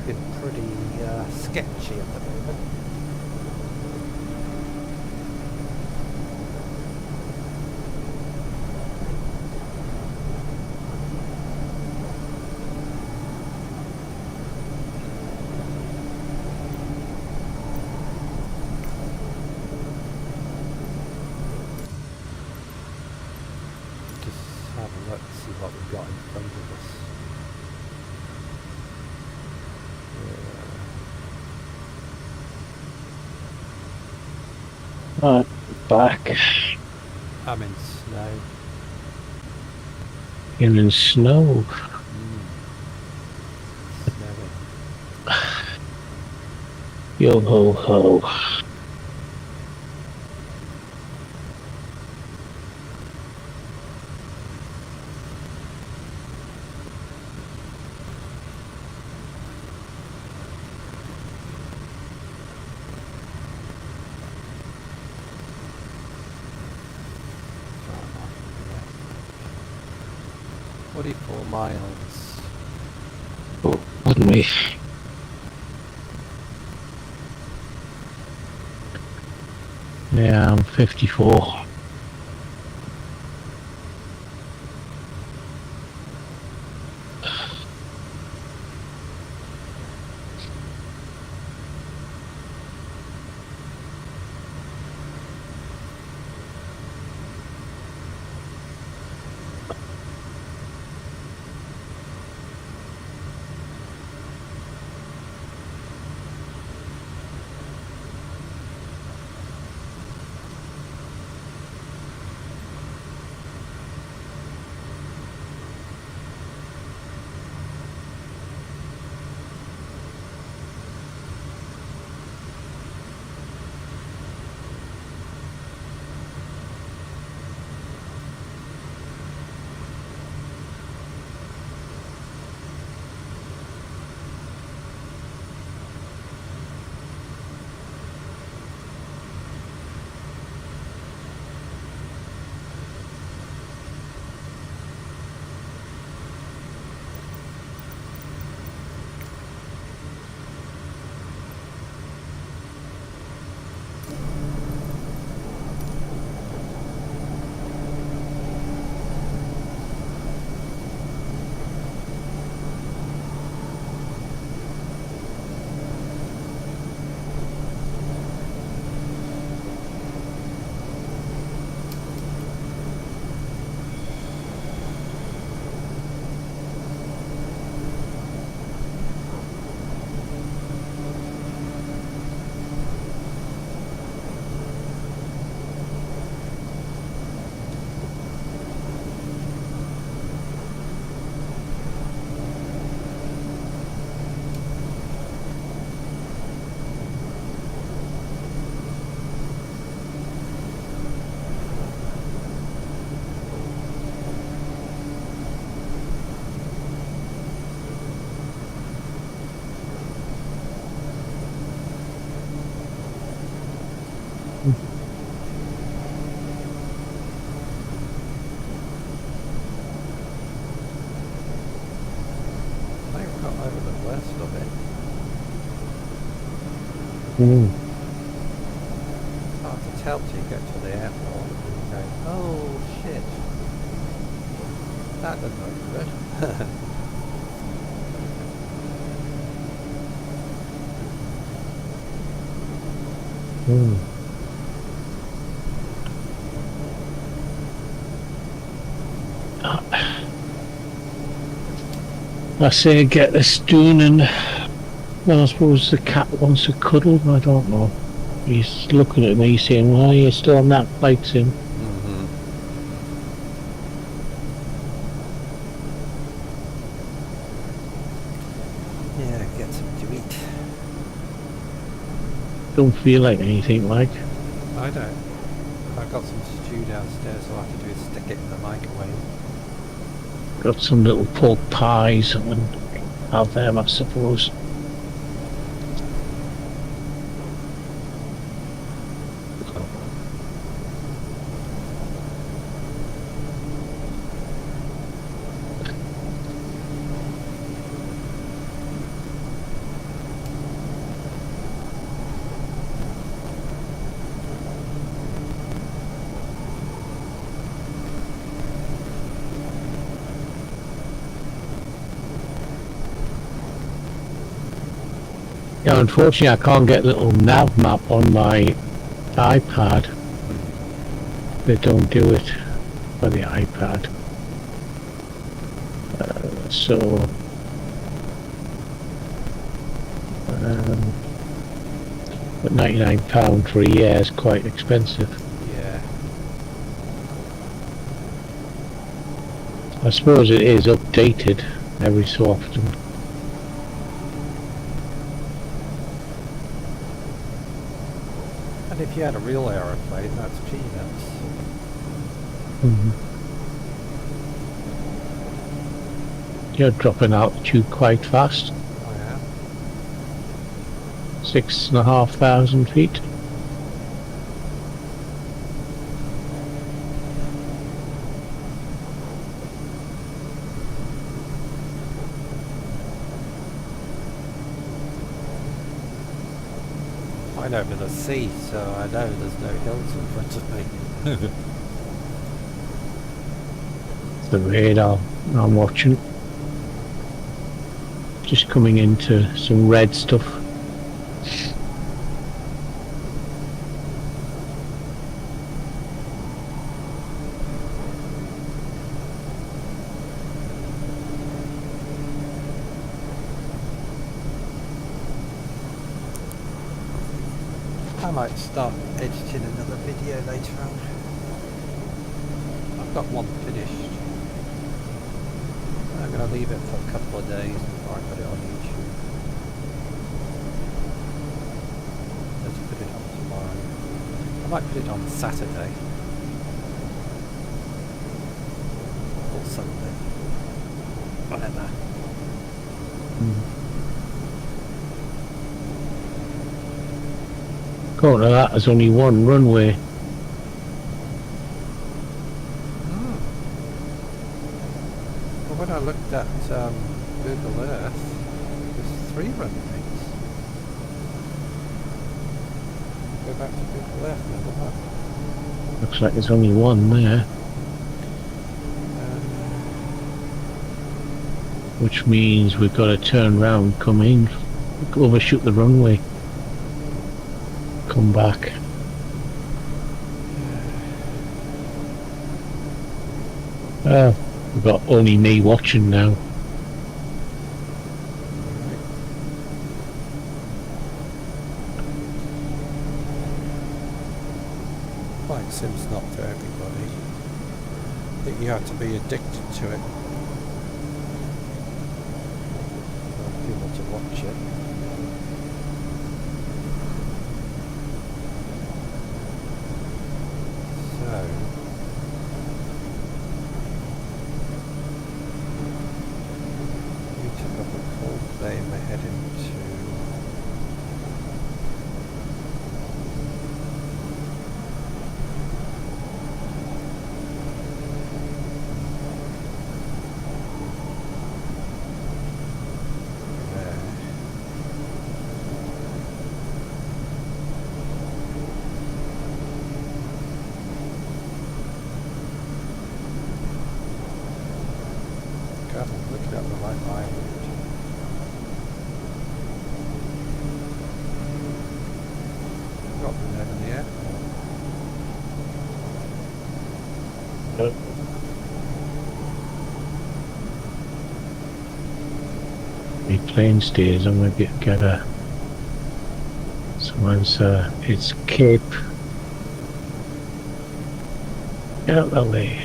[SPEAKER 1] looking pretty sketchy at the moment. Just have a look, see what we've got in front of us.
[SPEAKER 2] Back
[SPEAKER 1] I'm in snow.
[SPEAKER 2] in snow.
[SPEAKER 1] Snowing.
[SPEAKER 2] Yo ho ho.
[SPEAKER 1] What do you call miles?
[SPEAKER 2] Oh, pardon me. Yeah, I'm 54.
[SPEAKER 1] I think we've got over the worst of it. It's hard to tell till you get to the airport. You go, oh shit. That doesn't look good.
[SPEAKER 2] I say get this done, and well, I suppose the cat wants a cuddle. I don't know. He's looking at me saying, "Why are you still on that flight, Sim?"
[SPEAKER 1] Yeah, get something to eat.
[SPEAKER 2] Don't feel like anything, like.
[SPEAKER 1] I don't. I've got some stew downstairs, all I have to do is stick it in the microwave.
[SPEAKER 2] Got some little pork pies and have them, I suppose. Yeah, unfortunately I can't get a little nav map on my iPad. They don't do it for the iPad. So but £99 for a year is quite expensive.
[SPEAKER 1] Yeah.
[SPEAKER 2] I suppose it is updated every so often.
[SPEAKER 1] And if you had a real aeroplane, that's peanuts.
[SPEAKER 2] You're dropping altitude quite fast.
[SPEAKER 1] Oh yeah.
[SPEAKER 2] 6,500 feet.
[SPEAKER 1] I'm over the sea, so I know there's no hills in front of me.
[SPEAKER 2] The radar I'm watching. Just coming into some red stuff.
[SPEAKER 1] I might start editing another video later on. I've got one finished. I'm going to leave it for a couple of days before I put it on YouTube. Let's put it on tomorrow. I might put it on Saturday. Or Sunday. Whatever.
[SPEAKER 2] According to that, there's only one runway.
[SPEAKER 1] Well, when I looked at Google Earth, there's 3 runways. Go back to Google Earth and have a look.
[SPEAKER 2] Looks like there's only one there. Which means we've got to turn round, come in, overshoot the runway, come back. We've got only me watching now.
[SPEAKER 1] Flight sim's not for everybody. I think you have to be addicted to it. For people to watch it. So we took up a cold day and we're heading to God, I'm looking at the right island. Got the net in the airport.
[SPEAKER 2] The plane stays. I'm gonna get a. Someone's. It's Cape. Get out that way.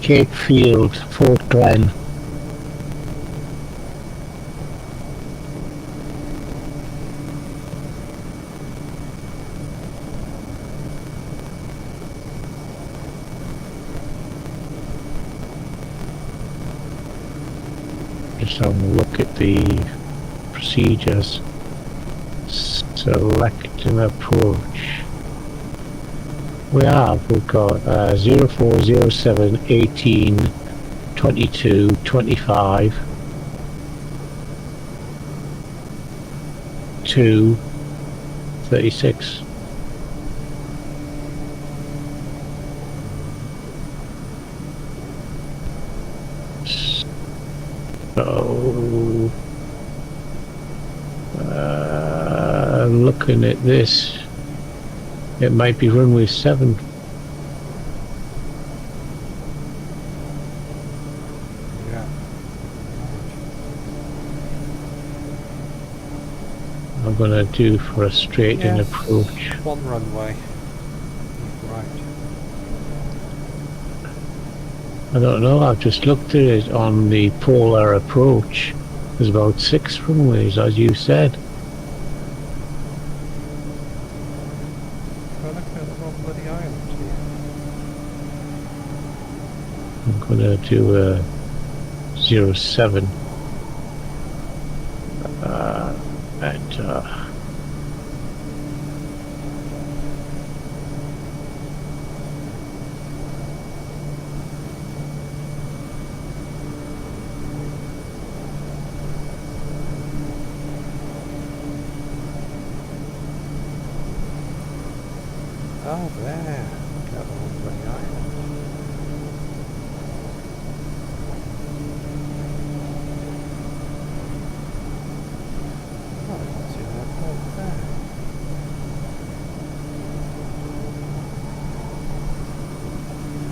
[SPEAKER 2] Cape Field, Fort Glen. Just have a look at the procedures. Select an approach. We've got 0407 18 22 25 2 36. So, looking at this, it might be runway 7.
[SPEAKER 1] Yeah.
[SPEAKER 2] I'm going to do for a straight-in
[SPEAKER 1] Yes,
[SPEAKER 2] approach.
[SPEAKER 1] one runway. Right.
[SPEAKER 2] I don't know, I've just looked at it on the PAUA approach. There's about 6 runways, as you said.
[SPEAKER 1] We're looking at the wrong bloody island here.
[SPEAKER 2] I'm going to do a 07. And
[SPEAKER 1] Oh, there. Look at the wrong bloody island. Oh, I can see an airport there.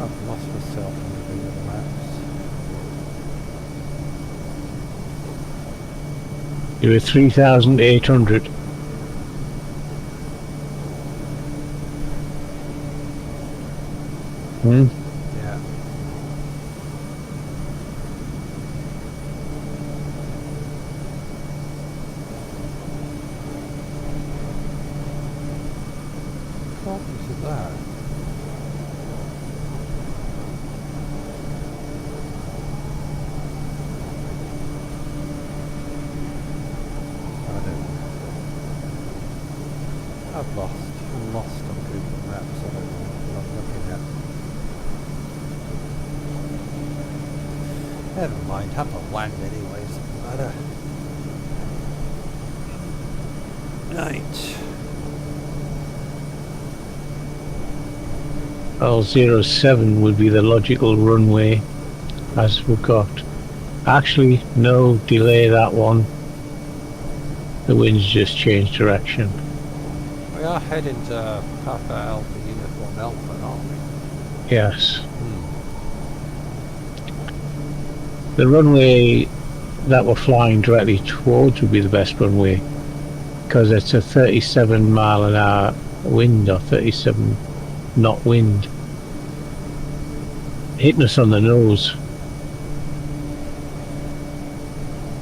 [SPEAKER 1] I've lost myself in the Google Maps.
[SPEAKER 2] you're at 3,800. Hmm?
[SPEAKER 1] Yeah. What is that? I don't know. I've lost. I'm lost on Google Maps. I don't know what I'm looking at. Never mind, have a land anyways, doesn't matter. Right.
[SPEAKER 2] Well, 07 would be the logical runway, as we've got. Actually, no, delay that one. The wind's just changed direction.
[SPEAKER 1] We are heading to Papa Alpha Uniform Alpha, aren't we?
[SPEAKER 2] Yes. The runway that we're flying directly towards would be the best runway, because it's a 37 mile an hour wind, or 37 knot wind, hitting us on the nose.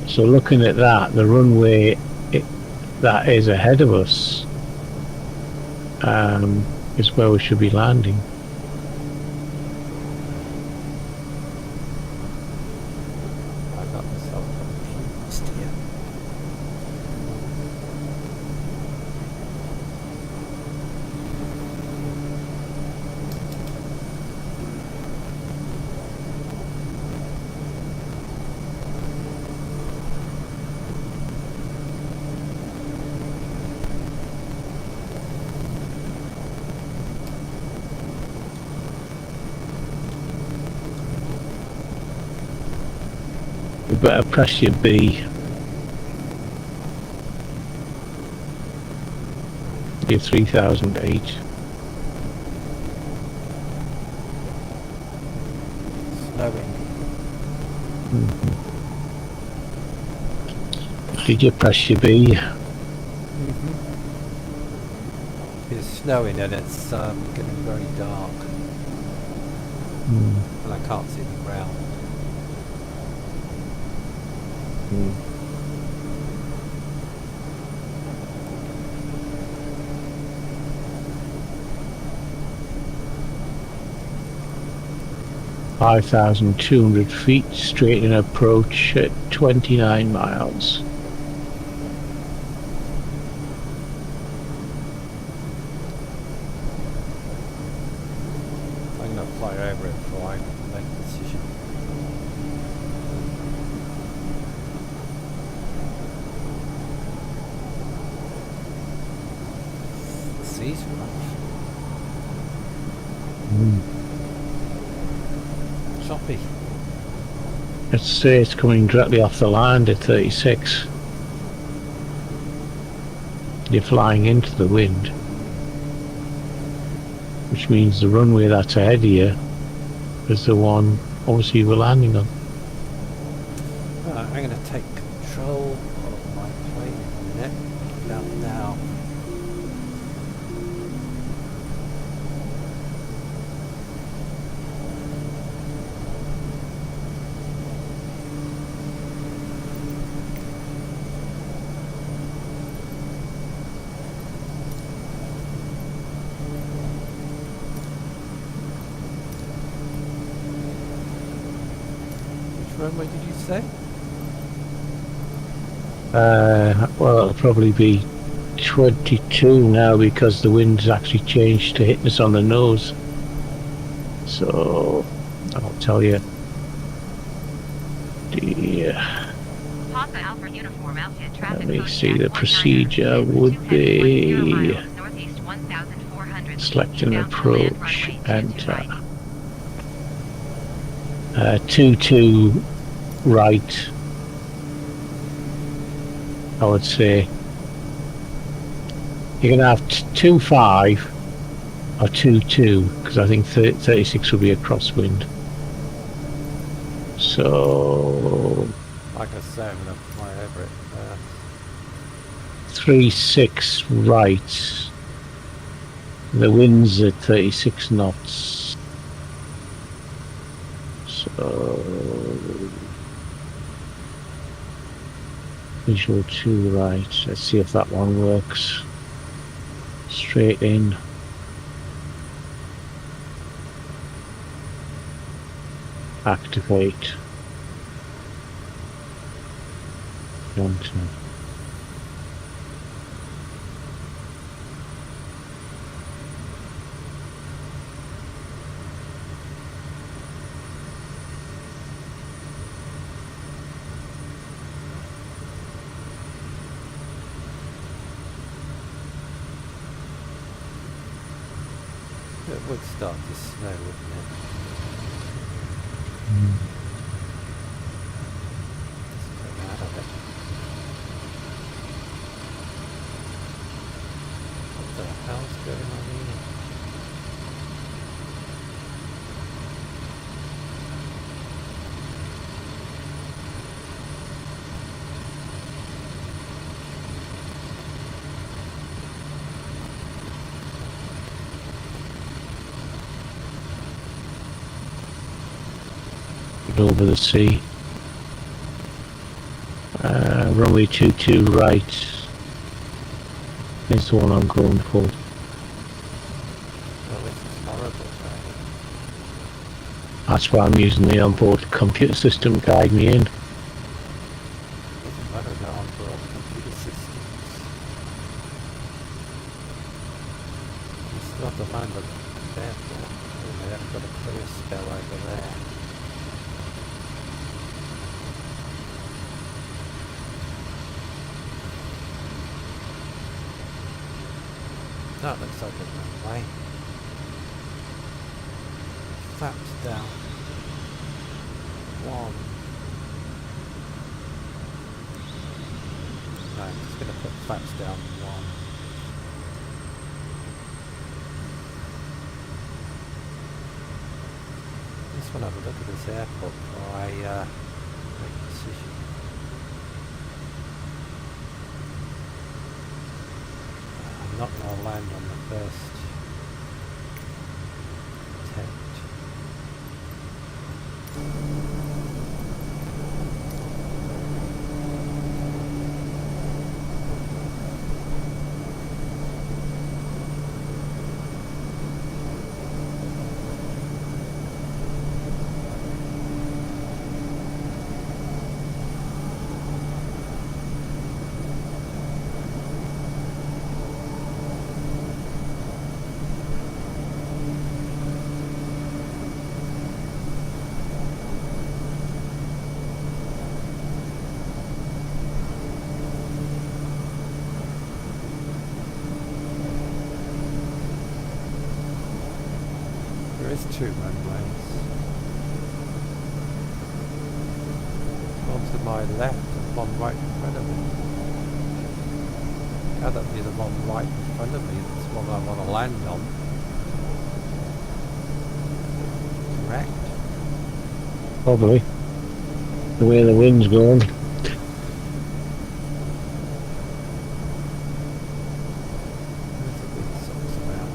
[SPEAKER 2] So looking at that, the runway that is ahead of us is where we should be landing.
[SPEAKER 1] I got myself confused here.
[SPEAKER 2] You better press your B. Your 3008.
[SPEAKER 1] Snowing.
[SPEAKER 2] Did you press your B?
[SPEAKER 1] It's snowing and it's getting very dark. And I can't see the ground.
[SPEAKER 2] 5,200 feet, straight in approach at 29 miles.
[SPEAKER 1] I'm going to fly over it before I make a decision. The sea's rough. Choppy.
[SPEAKER 2] Let's say it's coming directly off the land at 36. You're flying into the wind, which means the runway that's ahead of you is the one obviously we're landing on.
[SPEAKER 1] I'm going to take control of my plane in a minute. Down now. Which runway did you say?
[SPEAKER 2] Well, it'll probably be 22 now because the wind's actually changed to hitting us on the nose. So, I'll tell you.
[SPEAKER 3] Papa Alpha Uniform Outfit Traffic
[SPEAKER 2] Let me
[SPEAKER 3] Kodiak
[SPEAKER 2] see, the
[SPEAKER 3] 19er,
[SPEAKER 2] procedure
[SPEAKER 3] 62
[SPEAKER 2] would
[SPEAKER 3] heavy, 10
[SPEAKER 2] be
[SPEAKER 3] miles northeast 1,400
[SPEAKER 2] select an
[SPEAKER 3] down to land,
[SPEAKER 2] approach,
[SPEAKER 3] runway 22
[SPEAKER 2] enter.
[SPEAKER 3] right.
[SPEAKER 2] 2-2 right, I would say. You're going to have 2-5 or 2-2 because I think 36 will be a crosswind. So
[SPEAKER 1] Like I say, I'm going to fly over it.
[SPEAKER 2] 3-6 right. The wind's at 36 knots. So visual 2 right. Let's see if that one works. Straight in. Activate. Enter.
[SPEAKER 1] It would start to snow, wouldn't it? Just come out of it. What the hell's going on here?
[SPEAKER 2] Over the sea. Runway 22 right is the one I'm going for.
[SPEAKER 1] Oh, this is horrible, right?
[SPEAKER 2] That's why I'm using the onboard computer system to guide me in.
[SPEAKER 1] Doesn't matter now on board computer systems. You still have to land at the airport. Oh, they haven't got a clear spell over there. That looks like a runway. Flaps down. 1. No, I'm just going to put flaps down 1. Just want to have a look at this airport before I make a decision. I'm not going to land on the first attempt. There is 2 runways. my left and one right in front of me. That'd be the one right in front of me. That's the one I want to land on. Correct.
[SPEAKER 2] Probably. The way the wind's going.
[SPEAKER 1] There's the wind socks about.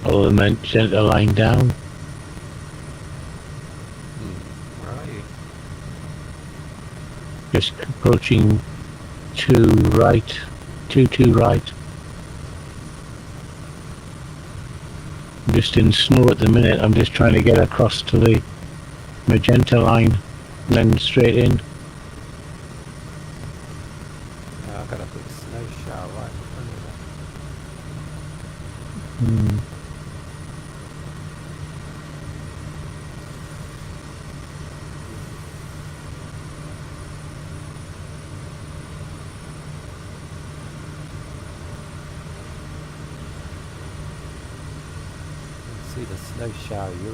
[SPEAKER 2] All the men centre line down.
[SPEAKER 1] Where are you?
[SPEAKER 2] Just approaching to right. Two right. I'm just in snow at the minute. I'm just trying to get across to the magenta line. Then straight in.
[SPEAKER 1] Yeah, I've got a big snow shower right in front of me. See the snow shower you're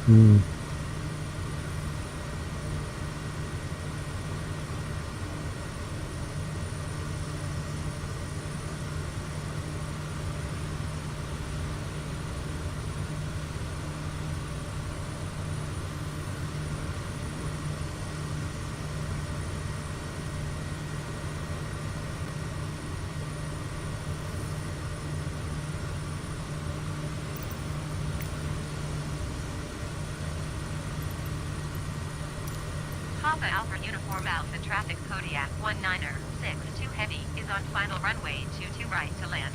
[SPEAKER 1] in.
[SPEAKER 3] Papa Alpha Uniform Alpha Traffic Kodiak 19er 62 Heavy is on final runway 22 right to land.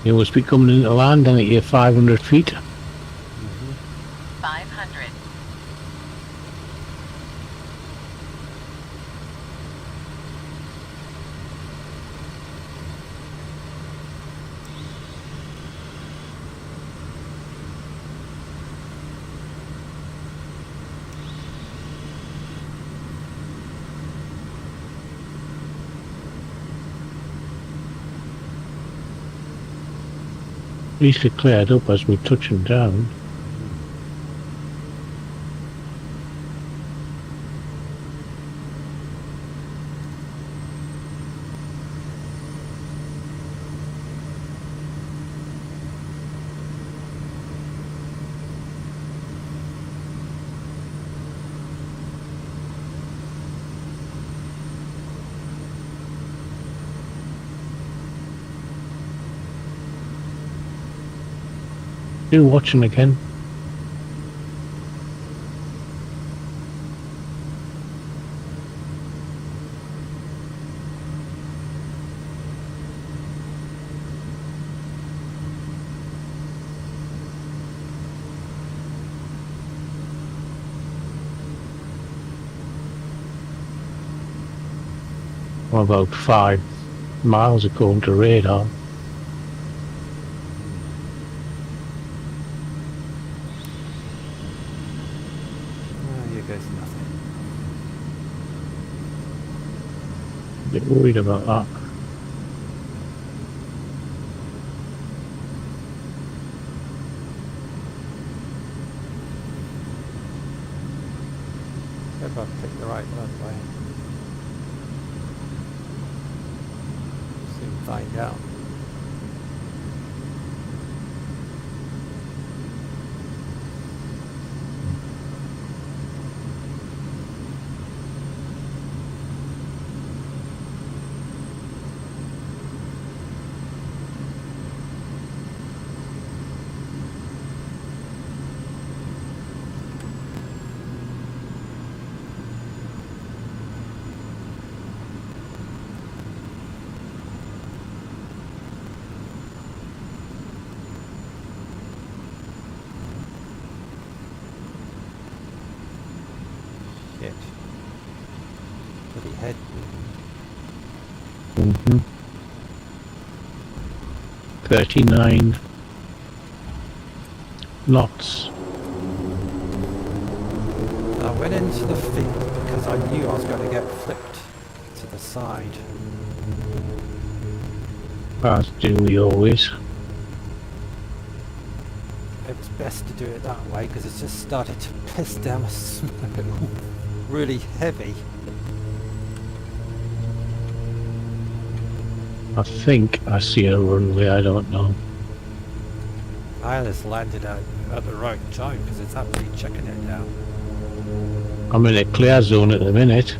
[SPEAKER 2] You must be coming into land and at your 500 feet.
[SPEAKER 3] 500.
[SPEAKER 2] At least it cleared up as we touch them down. do watching again. I'm about 5 miles according to radar.
[SPEAKER 1] Here goes nothing.
[SPEAKER 2] A bit worried about that.
[SPEAKER 1] Hope I've picked the right runway. Soon find out. Shit. Bloody head.
[SPEAKER 2] 39 knots.
[SPEAKER 1] I went into the field because I knew I was going to get flipped to the side.
[SPEAKER 2] As do we always.
[SPEAKER 1] It was best to do it that way because it just started to piss down a smoke. Really heavy.
[SPEAKER 2] I think I see a runway, I don't know.
[SPEAKER 1] I just landed at the right time because it's absolutely checking it down.
[SPEAKER 2] I'm in a clear zone at the minute.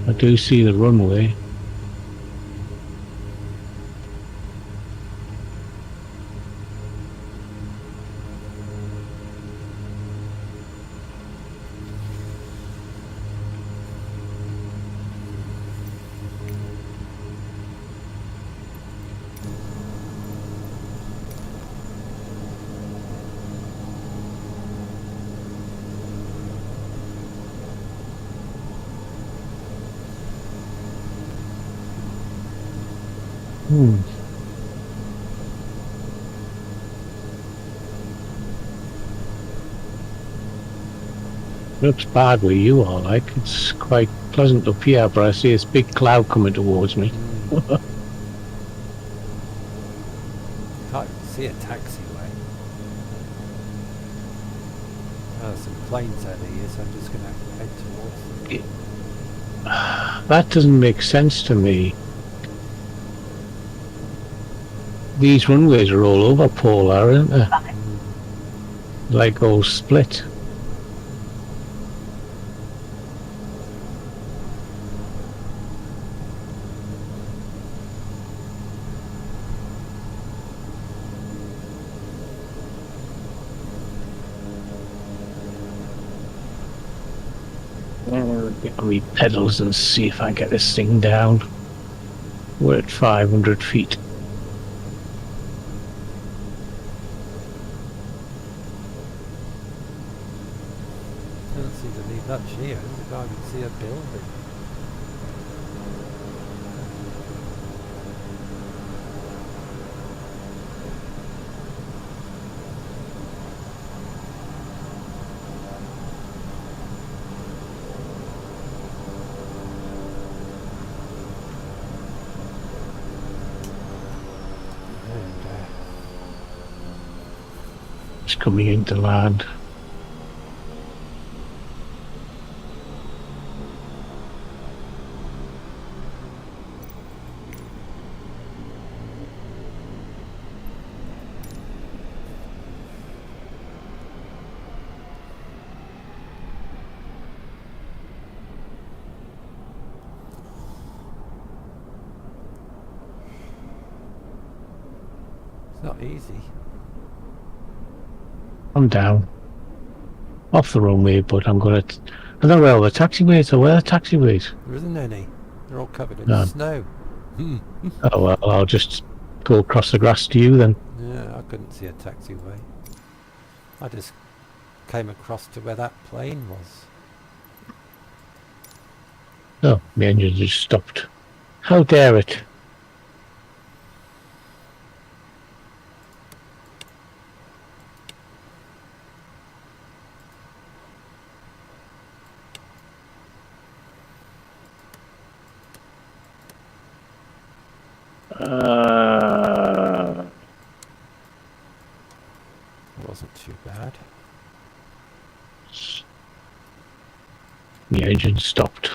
[SPEAKER 2] I do see the runway. Looks bad where you are, like. It's quite pleasant up here, but I see this big cloud coming towards me.
[SPEAKER 1] Can't see a taxiway. Oh, some planes out here, so I'm just going to head towards them.
[SPEAKER 2] That doesn't make sense to me. These runways are all over PAUA, aren't they? Like all split. Get on my pedals and see if I get this thing down. We're at 500 feet.
[SPEAKER 1] Doesn't seem to be much here. I can't even see a building.
[SPEAKER 2] It's coming into land.
[SPEAKER 1] not easy.
[SPEAKER 2] I'm down. Off the runway, but I'm gonna... I don't know where all the taxiways are. Where are the taxiways?
[SPEAKER 1] There isn't any. They're all covered in
[SPEAKER 2] No.
[SPEAKER 1] snow.
[SPEAKER 2] Oh well, I'll just go across the grass to you then.
[SPEAKER 1] Yeah, I couldn't see a taxiway. I just came across to where that plane was.
[SPEAKER 2] No, my engine just stopped. How dare it?
[SPEAKER 1] It wasn't too bad.
[SPEAKER 2] The engine stopped.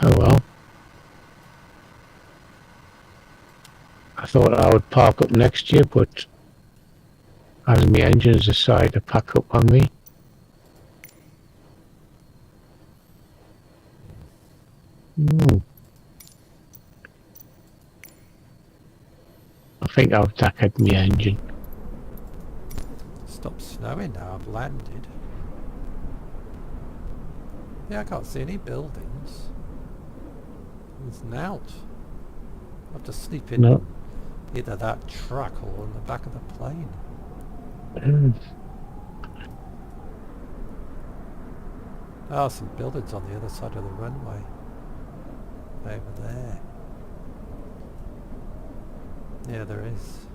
[SPEAKER 2] Oh well. I thought I would park up next year, but as my engines decide to pack up on me. I think I've tackled my engine.
[SPEAKER 1] Stopped snowing now, I've landed. Yeah, I can't see any buildings. There's an out. I have to sleep in
[SPEAKER 2] No.
[SPEAKER 1] either that truck or on the back of the plane. Oh, some buildings on the other side of the runway. Over there. Yeah, there is.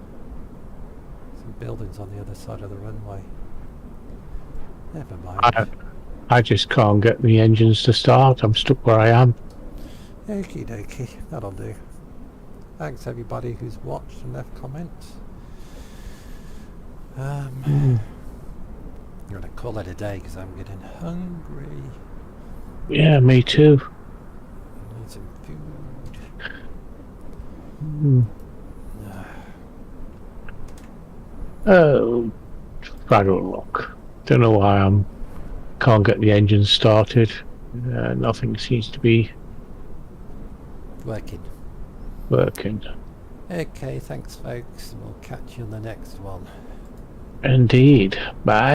[SPEAKER 1] Some buildings on the other side of the runway. Never mind.
[SPEAKER 2] I just can't get the engines to start. I'm stuck where I am.
[SPEAKER 1] Okie dokie, that'll do. Thanks everybody who's watched and left comments. I'm gonna call it a day because I'm getting hungry.
[SPEAKER 2] Yeah, me too.
[SPEAKER 1] I need some food.
[SPEAKER 2] Oh, bad luck. Don't know why can't get the engine started. Nothing seems to be
[SPEAKER 1] Working.
[SPEAKER 2] working.
[SPEAKER 1] Okay, thanks folks. We'll catch you on the next one.
[SPEAKER 2] Indeed. Bye.